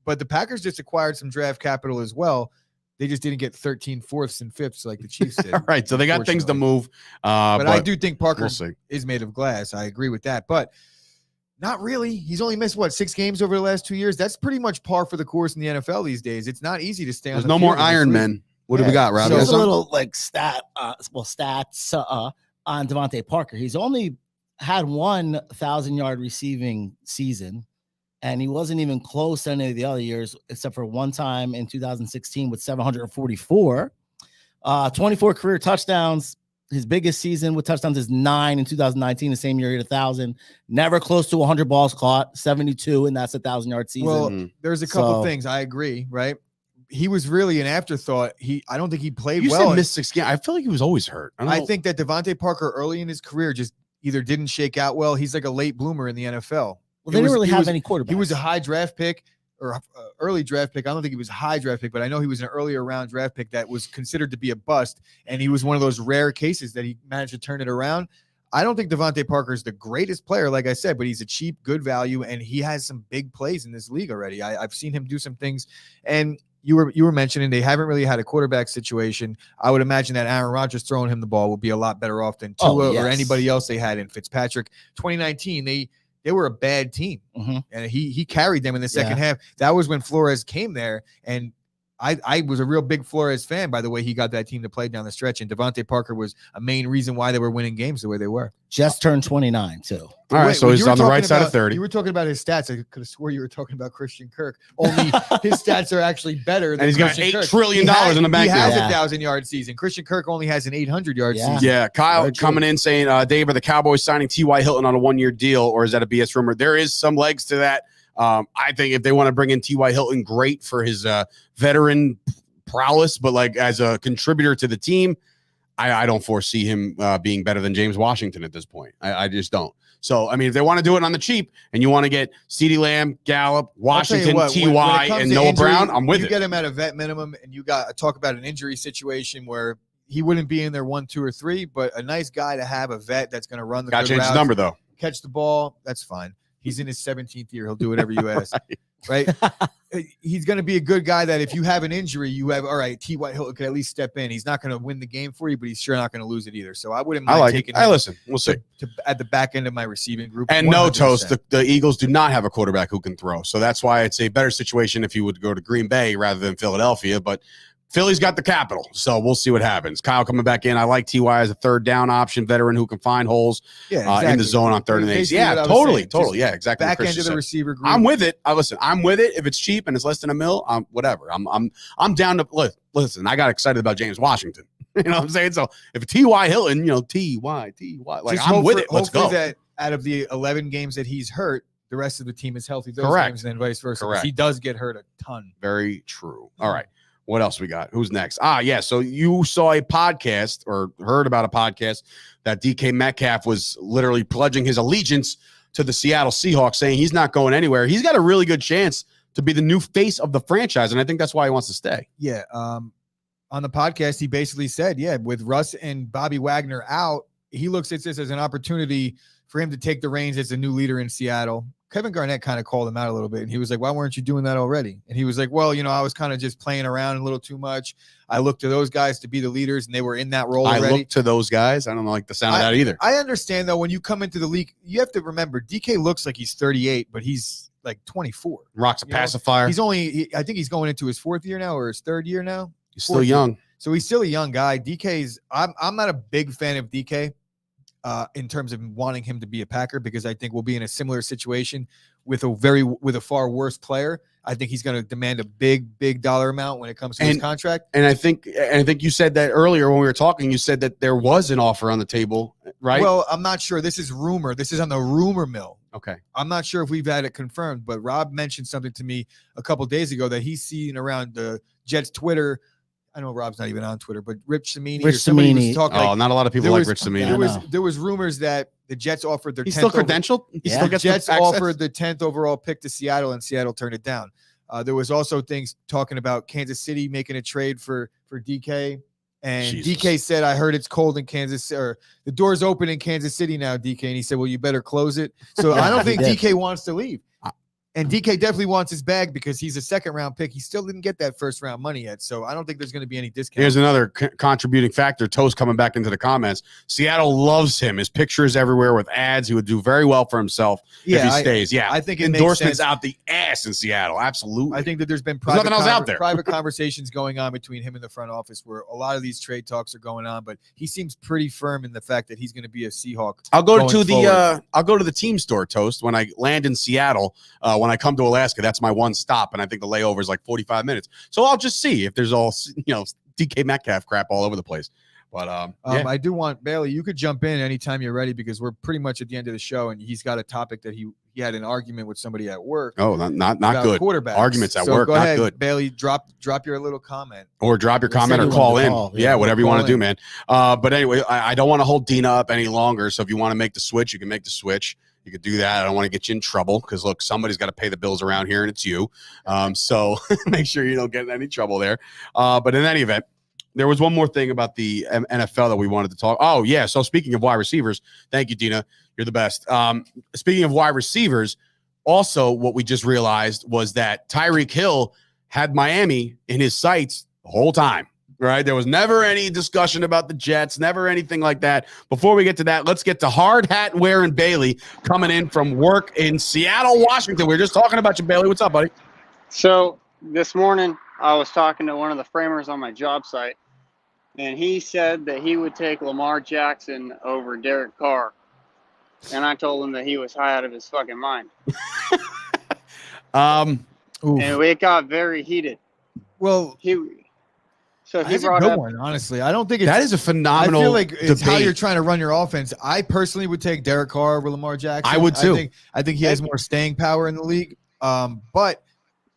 But the Packers just acquired some draft capital as well. They just didn't get 13 fourths and fifths like the Chiefs did. Right. So they got things to move. But I do think Parker we'll is made of glass. I agree with that. But not really. He's only missed, 6 games over the last 2 years? That's pretty much par for the course in the NFL these days. It's not easy to stay on the no field more Iron Men. What do we got, Rob? So there's a little stats on Devante Parker. He's only had 1,000-yard receiving season, and he wasn't even close to any of the other years, except for one time in 2016 with 744, 24 career touchdowns, His biggest season with touchdowns is 9 in 2019, the same year he had 1,000. Never close to 100 balls caught, 72, and that's a 1,000-yard season. Well, there's a couple So- things I agree, right? He was really an afterthought. I don't think he played You well. said missed 6 games. I feel like he was always hurt. I think that Devante Parker early in his career just either didn't shake out well. He's like a late bloomer in the NFL. Well, they didn't really have any quarterbacks. He was a high draft pick or early draft pick. I don't think he was a high draft pick, but I know he was an earlier round draft pick that was considered to be a bust. And he was one of those rare cases that he managed to turn it around. I don't think Devante Parker is the greatest player, like I said, but he's a cheap, good value, and he has some big plays in this league already. I've seen him do some things. And you were mentioning they haven't really had a quarterback situation. I would imagine that Aaron Rodgers throwing him the ball would be a lot better off than Tua or anybody else they had in Fitzpatrick. 2019, they were a bad team, and he carried them in the second half. That was when Flores came there, and I was a real big Flores fan by the way he got that team to play down the stretch, and Devante Parker was a main reason why they were winning games the way they were. Just turned 29 too. All right, so he's on the right side of 30. You were talking about his stats. I could have swore you were talking about Christian Kirk. Only his stats are actually better than And he's got Christian $8 Kirk. trillion in the bank He has now. a 1,000-yard season. Christian Kirk only has an 800-yard season. Yeah, Kyle Very true. coming in saying, Dave, are the Cowboys signing T.Y. Hilton on a 1-year deal, or is that a BS rumor? There is some legs to that. I think if they want to bring in T.Y. Hilton, great for his veteran prowess, but like as a contributor to the team, I don't foresee him being better than James Washington at this point. I just don't. So, I mean, if they want to do it on the cheap and you want to get CeeDee Lamb, Gallup, Washington, T.Y., and Noah Brown, I'm with it. You get him at a vet minimum, and you got to talk about an injury situation where he wouldn't be in there 1, 2, or 3, but a nice guy to have, a vet that's going to run the Got to change his routes, number, though. catch the ball. That's fine. He's in his 17th year. He'll do whatever you ask. Right? He's going to be a good guy that if you have an injury, you have, all right, T.Y. Hilton could at least step in. He's not going to win the game for you, but he's sure not going to lose it either. So I wouldn't mind taking him listen, we'll see. at the back end of my receiving group. And no, 100%. Toast, the Eagles do not have a quarterback who can throw. So that's why it's a better situation if you would go to Green Bay rather than Philadelphia. But Philly's got the capital, so we'll see what happens. Kyle coming back in. I like T.Y. as a third down option, veteran who can find holes in the zone on 3rd and 8. Yeah, totally. Yeah, exactly. Back end of the receiver group. I'm with it. I'm with it. If it's cheap and it's less than $1 million, whatever. I'm down to listen. I got excited about James Washington. You know what I'm saying? So if T.Y. Hilton, T.Y. like Just I'm with it. Let's go. That out of the 11 games that he's hurt, the rest of the team is healthy. Those Correct. games and then vice versa. Correct. He does get hurt a ton. Very true. All right. What else we got? Who's next? Yeah. So you saw a podcast or heard about a podcast that DK Metcalf was literally pledging his allegiance to the Seattle Seahawks, saying he's not going anywhere. He's got a really good chance to be the new face of the franchise, and I think that's why he wants to stay. Yeah. On the podcast, he basically said, with Russ and Bobby Wagner out, he looks at this as an opportunity for him to take the reins as a new leader in Seattle. Kevin Garnett kind of called him out a little bit, and he was like, why weren't you doing that already? And he was like, well, I was kind of just playing around a little too much. I looked to those guys to be the leaders, and they were in that role already. I look to those guys. I don't like the sound of that either. I understand, though, when you come into the league, you have to remember, DK looks like he's 38, but he's like 24. Rock's a pacifier. I think he's going into his 4th year now or his 3rd year now. He's still young. So he's still a young guy. I'm not a big fan of DK in terms of wanting him to be a Packer, because I think we'll be in a similar situation with a far worse player. I think he's going to demand a big dollar amount when it comes to his contract. And I think you said that earlier when we were talking. You said that there was an offer on the table, right? Well, I'm not sure. This is rumor. This is on the rumor mill. Okay. I'm not sure if we've had it confirmed, but Rob mentioned something to me a couple of days ago that he's seen around the Jets Twitter. I know Rob's not even on Twitter, but Rich Samini was talking. Not a lot of people like Rich Samini. There was rumors that the Jets offered their 10th. He's still credentialed. The Jets offered the 10th overall pick to Seattle, and Seattle turned it down. There was also things talking about Kansas City making a trade for DK, and DK said, "I heard it's cold in Kansas, or the door's open in Kansas City now, DK." And he said, "Well, you better close it." So I don't think DK wants to leave. And DK definitely wants his bag because he's a 2nd-round pick. He still didn't get that 1st-round money yet, so I don't think there's going to be any discount. Here's another contributing factor. Toast coming back into the comments. Seattle loves him. His picture is everywhere with ads. He would do very well for himself if he stays. I think endorsements out the ass in Seattle. Absolutely. I think that there's been nothing else out there. Private conversations going on between him and the front office where a lot of these trade talks are going on, but he seems pretty firm in the fact that he's going to be a Seahawk. I'll go to the team store, Toast, when I land in Seattle. When I come to Alaska, that's my one stop, and I think the layover is like 45 minutes. So I'll just see if there's all DK Metcalf crap all over the place. But I do want Bailey. You could jump in anytime you're ready because we're pretty much at the end of the show, and he's got a topic that he had an argument with somebody at work. Oh, not good. Quarterbacks. Arguments at so work, go not ahead, good. Bailey, drop your little comment Or drop your Let's comment say or you call want to in. call. Yeah, whatever you call want to do, in. man. But anyway, I don't want to hold Dina up any longer. So if you want to make the switch, you can make the switch. You could do that. I don't want to get you in trouble because, look, somebody's got to pay the bills around here, and it's you. So make sure you don't get in any trouble there. But in any event, there was one more thing about the NFL that we wanted to talk. Oh, yeah. So speaking of wide receivers, thank you, Dina. You're the best. Speaking of wide receivers, also what we just realized was that Tyreek Hill had Miami in his sights the whole time. Right. There was never any discussion about the Jets, never anything like that. Before we get to that, let's get to hard hat wearing Bailey coming in from work in Seattle, Washington. We were just talking about you, Bailey. What's up, buddy? So this morning I was talking to one of the framers on my job site, and he said that he would take Lamar Jackson over Derek Carr. And I told him that he was high out of his fucking mind. And it got very heated. Well, So he that's brought a good up one, honestly. I don't think it's, that is a phenomenal I feel like it's how debate. you're trying to run your offense. I personally would take Derek Carr over Lamar Jackson. I would too. I think he has more staying power in the league. But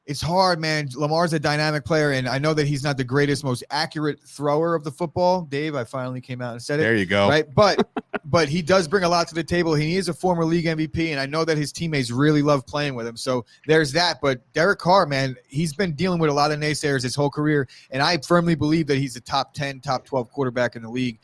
it's hard, man. Lamar's a dynamic player, and I know that he's not the greatest, most accurate thrower of the football. Dave, I finally came out and said it. There you go. Right, but he does bring a lot to the table. He is a former league MVP, and I know that his teammates really love playing with him. So there's that. But Derek Carr, man, he's been dealing with a lot of naysayers his whole career, and I firmly believe that he's a top 10, top 12 quarterback in the league.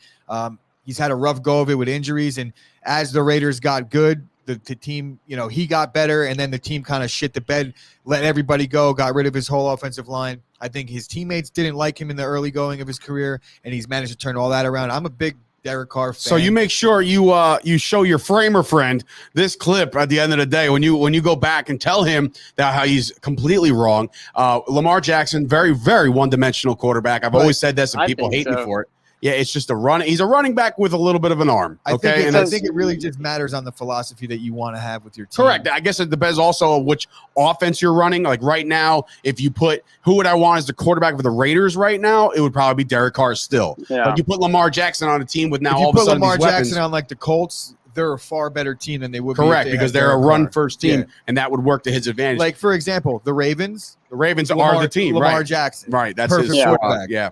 He's had a rough go of it with injuries, and as the Raiders got good, the team, he got better, and then the team kind of shit the bed, let everybody go, got rid of his whole offensive line. I think his teammates didn't like him in the early going of his career, and he's managed to turn all that around. I'm a big Derek Carr fan. So you make sure you show your framer friend this clip at the end of the day when you go back and tell him that how he's completely wrong. Lamar Jackson, very, very one-dimensional quarterback. I've always said this, and people hate me for it. Yeah, it's just he's a running back with a little bit of an arm. Okay. I think it really just matters on the philosophy that you want to have with your team. Correct. I guess it depends also on which offense you're running. Like right now, if you put who would I want as the quarterback for the Raiders right now, it would probably be Derek Carr still. Yeah. But you put Lamar Jackson on a team with now if you all of a put sudden Lamar these weapons. Jackson on like the Colts, they're a far better team than they would Correct, be. because they're a run-first team, Yeah. and that would work to his advantage. Like, for example, the Ravens. The Ravens are the team, Lamar right? Jackson. Right, that's Perfect his quarterback. Yeah.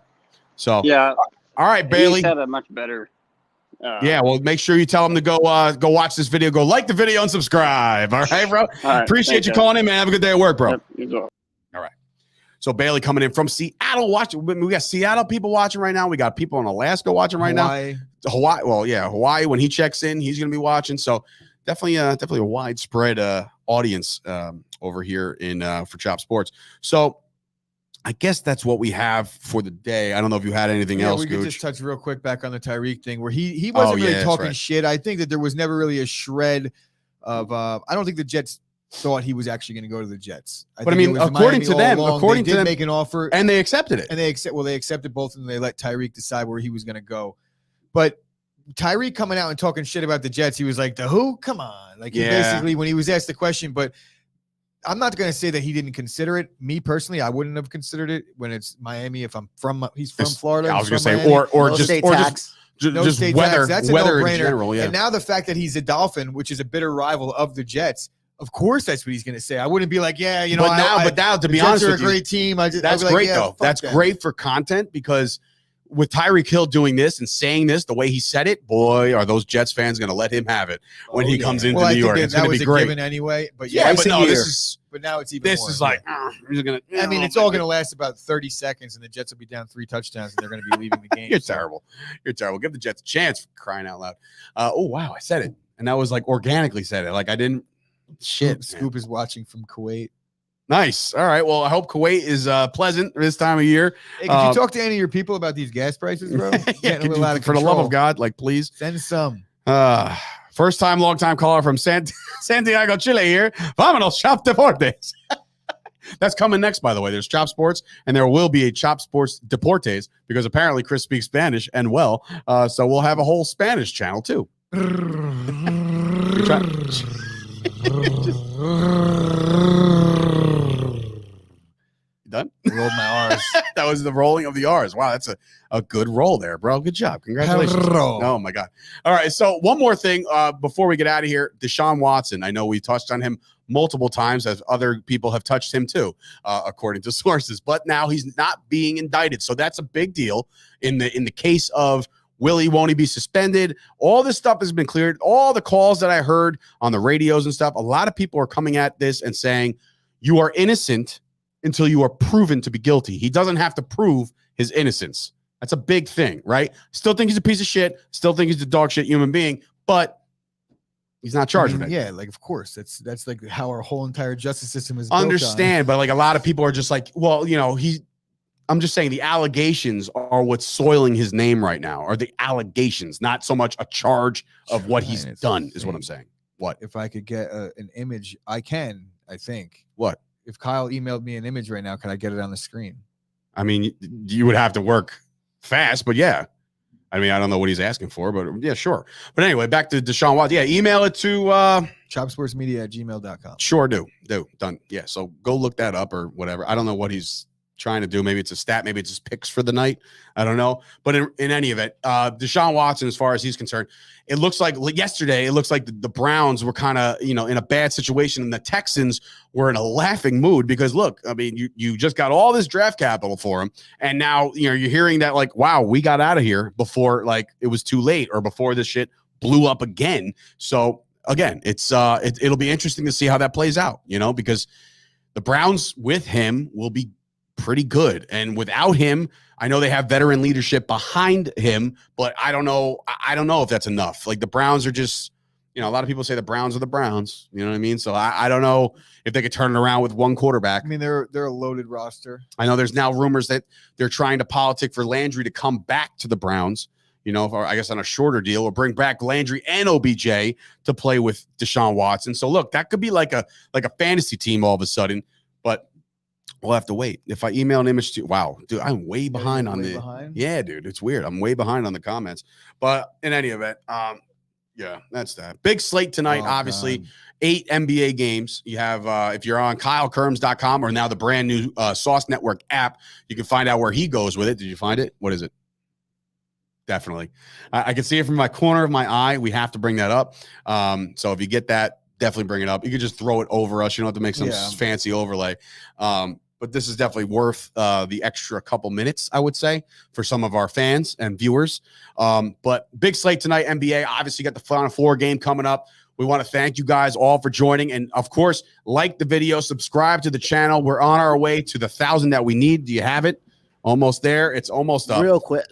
So, yeah, all right, Bailey. he's had a much better. Yeah, well, make sure you tell him to go watch this video. Go like the video and subscribe. All right, bro? All right, Appreciate you thanks, calling in, man. Have a good day at work, bro. Yep, you as well. All right. So Bailey coming in from Seattle watching. We got Seattle people watching right now. We got people in Alaska watching right now. Hawaii. Well, yeah, Hawaii. When he checks in, he's going to be watching. So definitely a widespread audience over here in for Chop Sports. So I guess that's what we have for the day. I don't know if you had anything else. We could Gooch. just touch real quick back on the Tyreek thing where he wasn't really talking shit. I think that there was never really a shred of I don't think the Jets thought he was actually going to go to the Jets. But I mean, according to them, they did make an offer and they accepted it. And they accepted both, and they let Tyreek decide where he was going to go. But Tyreek coming out and talking shit about the Jets, he was like, the who? Come on. Like, he basically, when he was asked the question, but I'm not going to say that he didn't consider it. Me personally, I wouldn't have considered it when it's Miami. If he's from Florida. I was going to say, Miami, or no just state or tax. just state weather, tax. That's a weather no-brainer. in general. Yeah. And now the fact that he's a Dolphin, which is a bitter rival of the Jets, of course that's what he's going to say. I wouldn't be like, yeah, But now, to be honest Jets are with a you, great team. That's great though. That's great for content because with Tyreek Hill doing this and saying this the way he said it, boy, are those Jets fans going to let him have it when he comes into New York? It's going to be great. Given anyway, but but no, but now it's even. This more, is like, he's gonna. I mean, it's all going to last about 30 seconds, and the Jets will be down 3 touchdowns, and they're going to be leaving the game. You're terrible. You're terrible. Give the Jets a chance, for crying out loud. Oh wow, I said it, and that was like organically said it. Like I didn't. Shit. Scoop is watching from Kuwait. Nice. All right. Well, I hope Kuwait is pleasant this time of year. Hey, could you talk to any of your people about these gas prices, bro? For the love of God, like please send some. First time, long time caller from Santiago, Chile here. Vámonos, Chop Deportes. That's coming next, by the way. There's Chop Sports, and there will be a Chop Sports Deportes because apparently Chris speaks Spanish and well. So we'll have a whole Spanish channel too. done? Rolled my R's. That was the rolling of the R's. Wow, that's a good roll there, bro. Good job. Congratulations. Hello. Oh, my God. All right, so one more thing before we get out of here. Deshaun Watson. I know we touched on him multiple times, as other people have touched him too, according to sources. But now he's not being indicted. So that's a big deal in the case of won't he be suspended? All this stuff has been cleared. All the calls that I heard on the radios and stuff, a lot of people are coming at this and saying, you are innocent until you are proven to be guilty. He doesn't have to prove his innocence. That's a big thing, right? Still think he's a piece of shit. Still think he's a dog shit human being, but he's not charged with it. Yeah, like of course. That's like how our whole entire justice system is built Understand, but like a lot of people are just like, well, you know, I'm just saying the allegations are what's soiling his name right now, are the allegations, not so much a charge of what he's done, is what I'm saying. What? If I could get an image, I think. What? If Kyle emailed me an image right now, can I get it on the screen? I mean, you would have to work fast, but yeah. I mean, I don't know what he's asking for, but yeah, sure. But anyway, back to Deshaun Watson. Yeah, email it to chopsportsmedia@gmail.com. Sure do. Done. Yeah, so go look that up or whatever. I don't know what he's trying to do. Maybe it's a stat. Maybe it's his picks for the night. I don't know. But in any event, Deshaun Watson, as far as he's concerned, it looks like yesterday, it looks like the Browns were kind of, in a bad situation, and the Texans were in a laughing mood because, look, I mean, you just got all this draft capital for him, and now, you're hearing that, like, wow, we got out of here before, like, it was too late or before this shit blew up again. So, again, it'll be interesting to see how that plays out, because the Browns with him will be pretty good. And without him, I know they have veteran leadership behind him, but I don't know if that's enough. Like, the Browns are just, a lot of people say the Browns are the Browns. You know what I mean? So I don't know if they could turn it around with one quarterback. I mean, they're a loaded roster. I know there's now rumors that they're trying to politic for Landry to come back to the Browns, I guess on a shorter deal, or bring back Landry and OBJ to play with Deshaun Watson. So look, that could be like a fantasy team all of a sudden, but we'll have to wait. If I email an image to wow, dude, I'm way behind on the yeah, dude. It's weird. I'm way behind on the comments. But in any event, yeah, that's that. Big slate tonight, obviously. God. 8 NBA games. You have if you're on KyleKerms.com or now the brand new Sauce Network app, you can find out where he goes with it. Did you find it? What is it? Definitely. I can see it from my corner of my eye. We have to bring that up. So if you get that, definitely bring it up. You could just throw it over us. You don't have to make some fancy overlay. But this is definitely worth the extra couple minutes, I would say, for some of our fans and viewers. But big slate tonight, NBA. Obviously, got the Final Four game coming up. We want to thank you guys all for joining. And, of course, like the video, subscribe to the channel. We're on our way to the 1,000 that we need. Do you have it? Almost there. It's almost up. Real quick.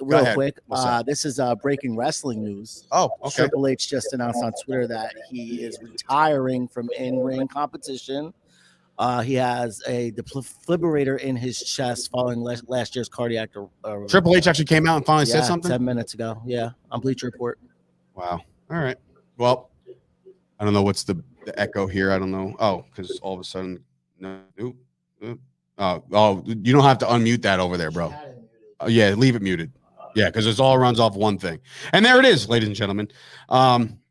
This is breaking wrestling news. Oh, okay. Triple H just announced on Twitter that he is retiring from in-ring competition. He has a defibrillator in his chest following last year's cardiac. Triple H actually came out and finally said something? 10 minutes ago. Yeah, on Bleacher Report. Wow. All right. Well, I don't know what's the echo here. I don't know. Oh, because all of a sudden, no. Oh, you don't have to unmute that over there, bro. Yeah, leave it muted. Yeah, because it all runs off one thing. And there it is, ladies and gentlemen.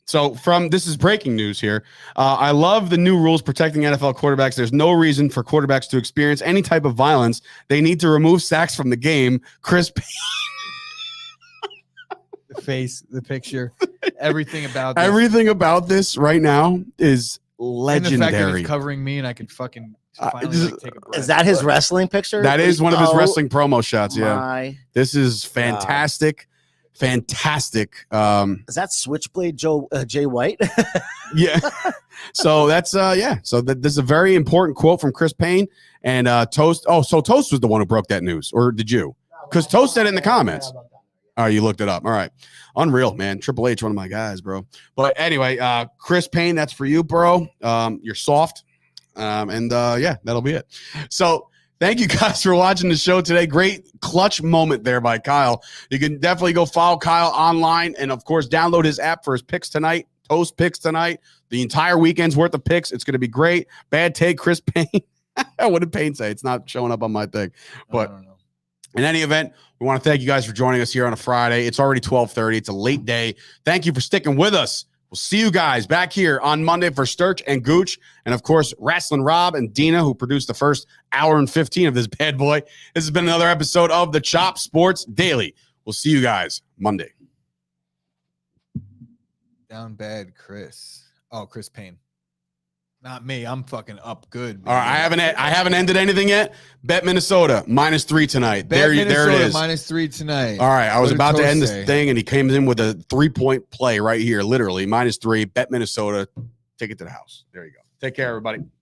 So this is breaking news here. I love the new rules protecting NFL quarterbacks. There's no reason for quarterbacks to experience any type of violence. They need to remove sacks from the game. Chris Payne. The face, the picture, everything about this. Everything about this right now is legendary. And the fact that it's covering me and I could fucking finally take a breath. Is that his wrestling picture? That is one of his wrestling promo shots. Yeah. This is fantastic. Fantastic. Is that Switchblade Jay White? Yeah. So that's So this is a very important quote from Chris Payne and Toast. Oh, so Toast was the one who broke that news, or did you? Because Toast said it in the comments. Oh, you looked it up. All right. Unreal, man. Triple H, one of my guys, bro. But anyway, Chris Payne, that's for you, bro. You're soft. That'll be it. So thank you guys for watching the show today. Great clutch moment there by Kyle. You can definitely go follow Kyle online and, of course, download his app for his picks tonight. Toast picks tonight. The entire weekend's worth of picks. It's going to be great. Bad take, Chris Payne. What did Payne say? It's not showing up on my thing. But in any event, we want to thank you guys for joining us here on a Friday. It's already 12:30. It's a late day. Thank you for sticking with us. We'll see you guys back here on Monday for Sturch and Gooch. And, of course, Wrestling Rob and Dina, who produced the first hour and 15 of this bad boy. This has been another episode of the Chop Sports Daily. We'll see you guys Monday. Down bad, Chris. Oh, Chris Payne. Not me. I'm fucking up good. All right, I haven't ended anything yet. Bet Minnesota -3 tonight. Bet there it Minnesota is. -3 tonight. All right, I was What did about to Toast end this say? thing, and he came in with a 3-point play right here, literally -3. Bet Minnesota. Take it to the house. There you go. Take care, everybody.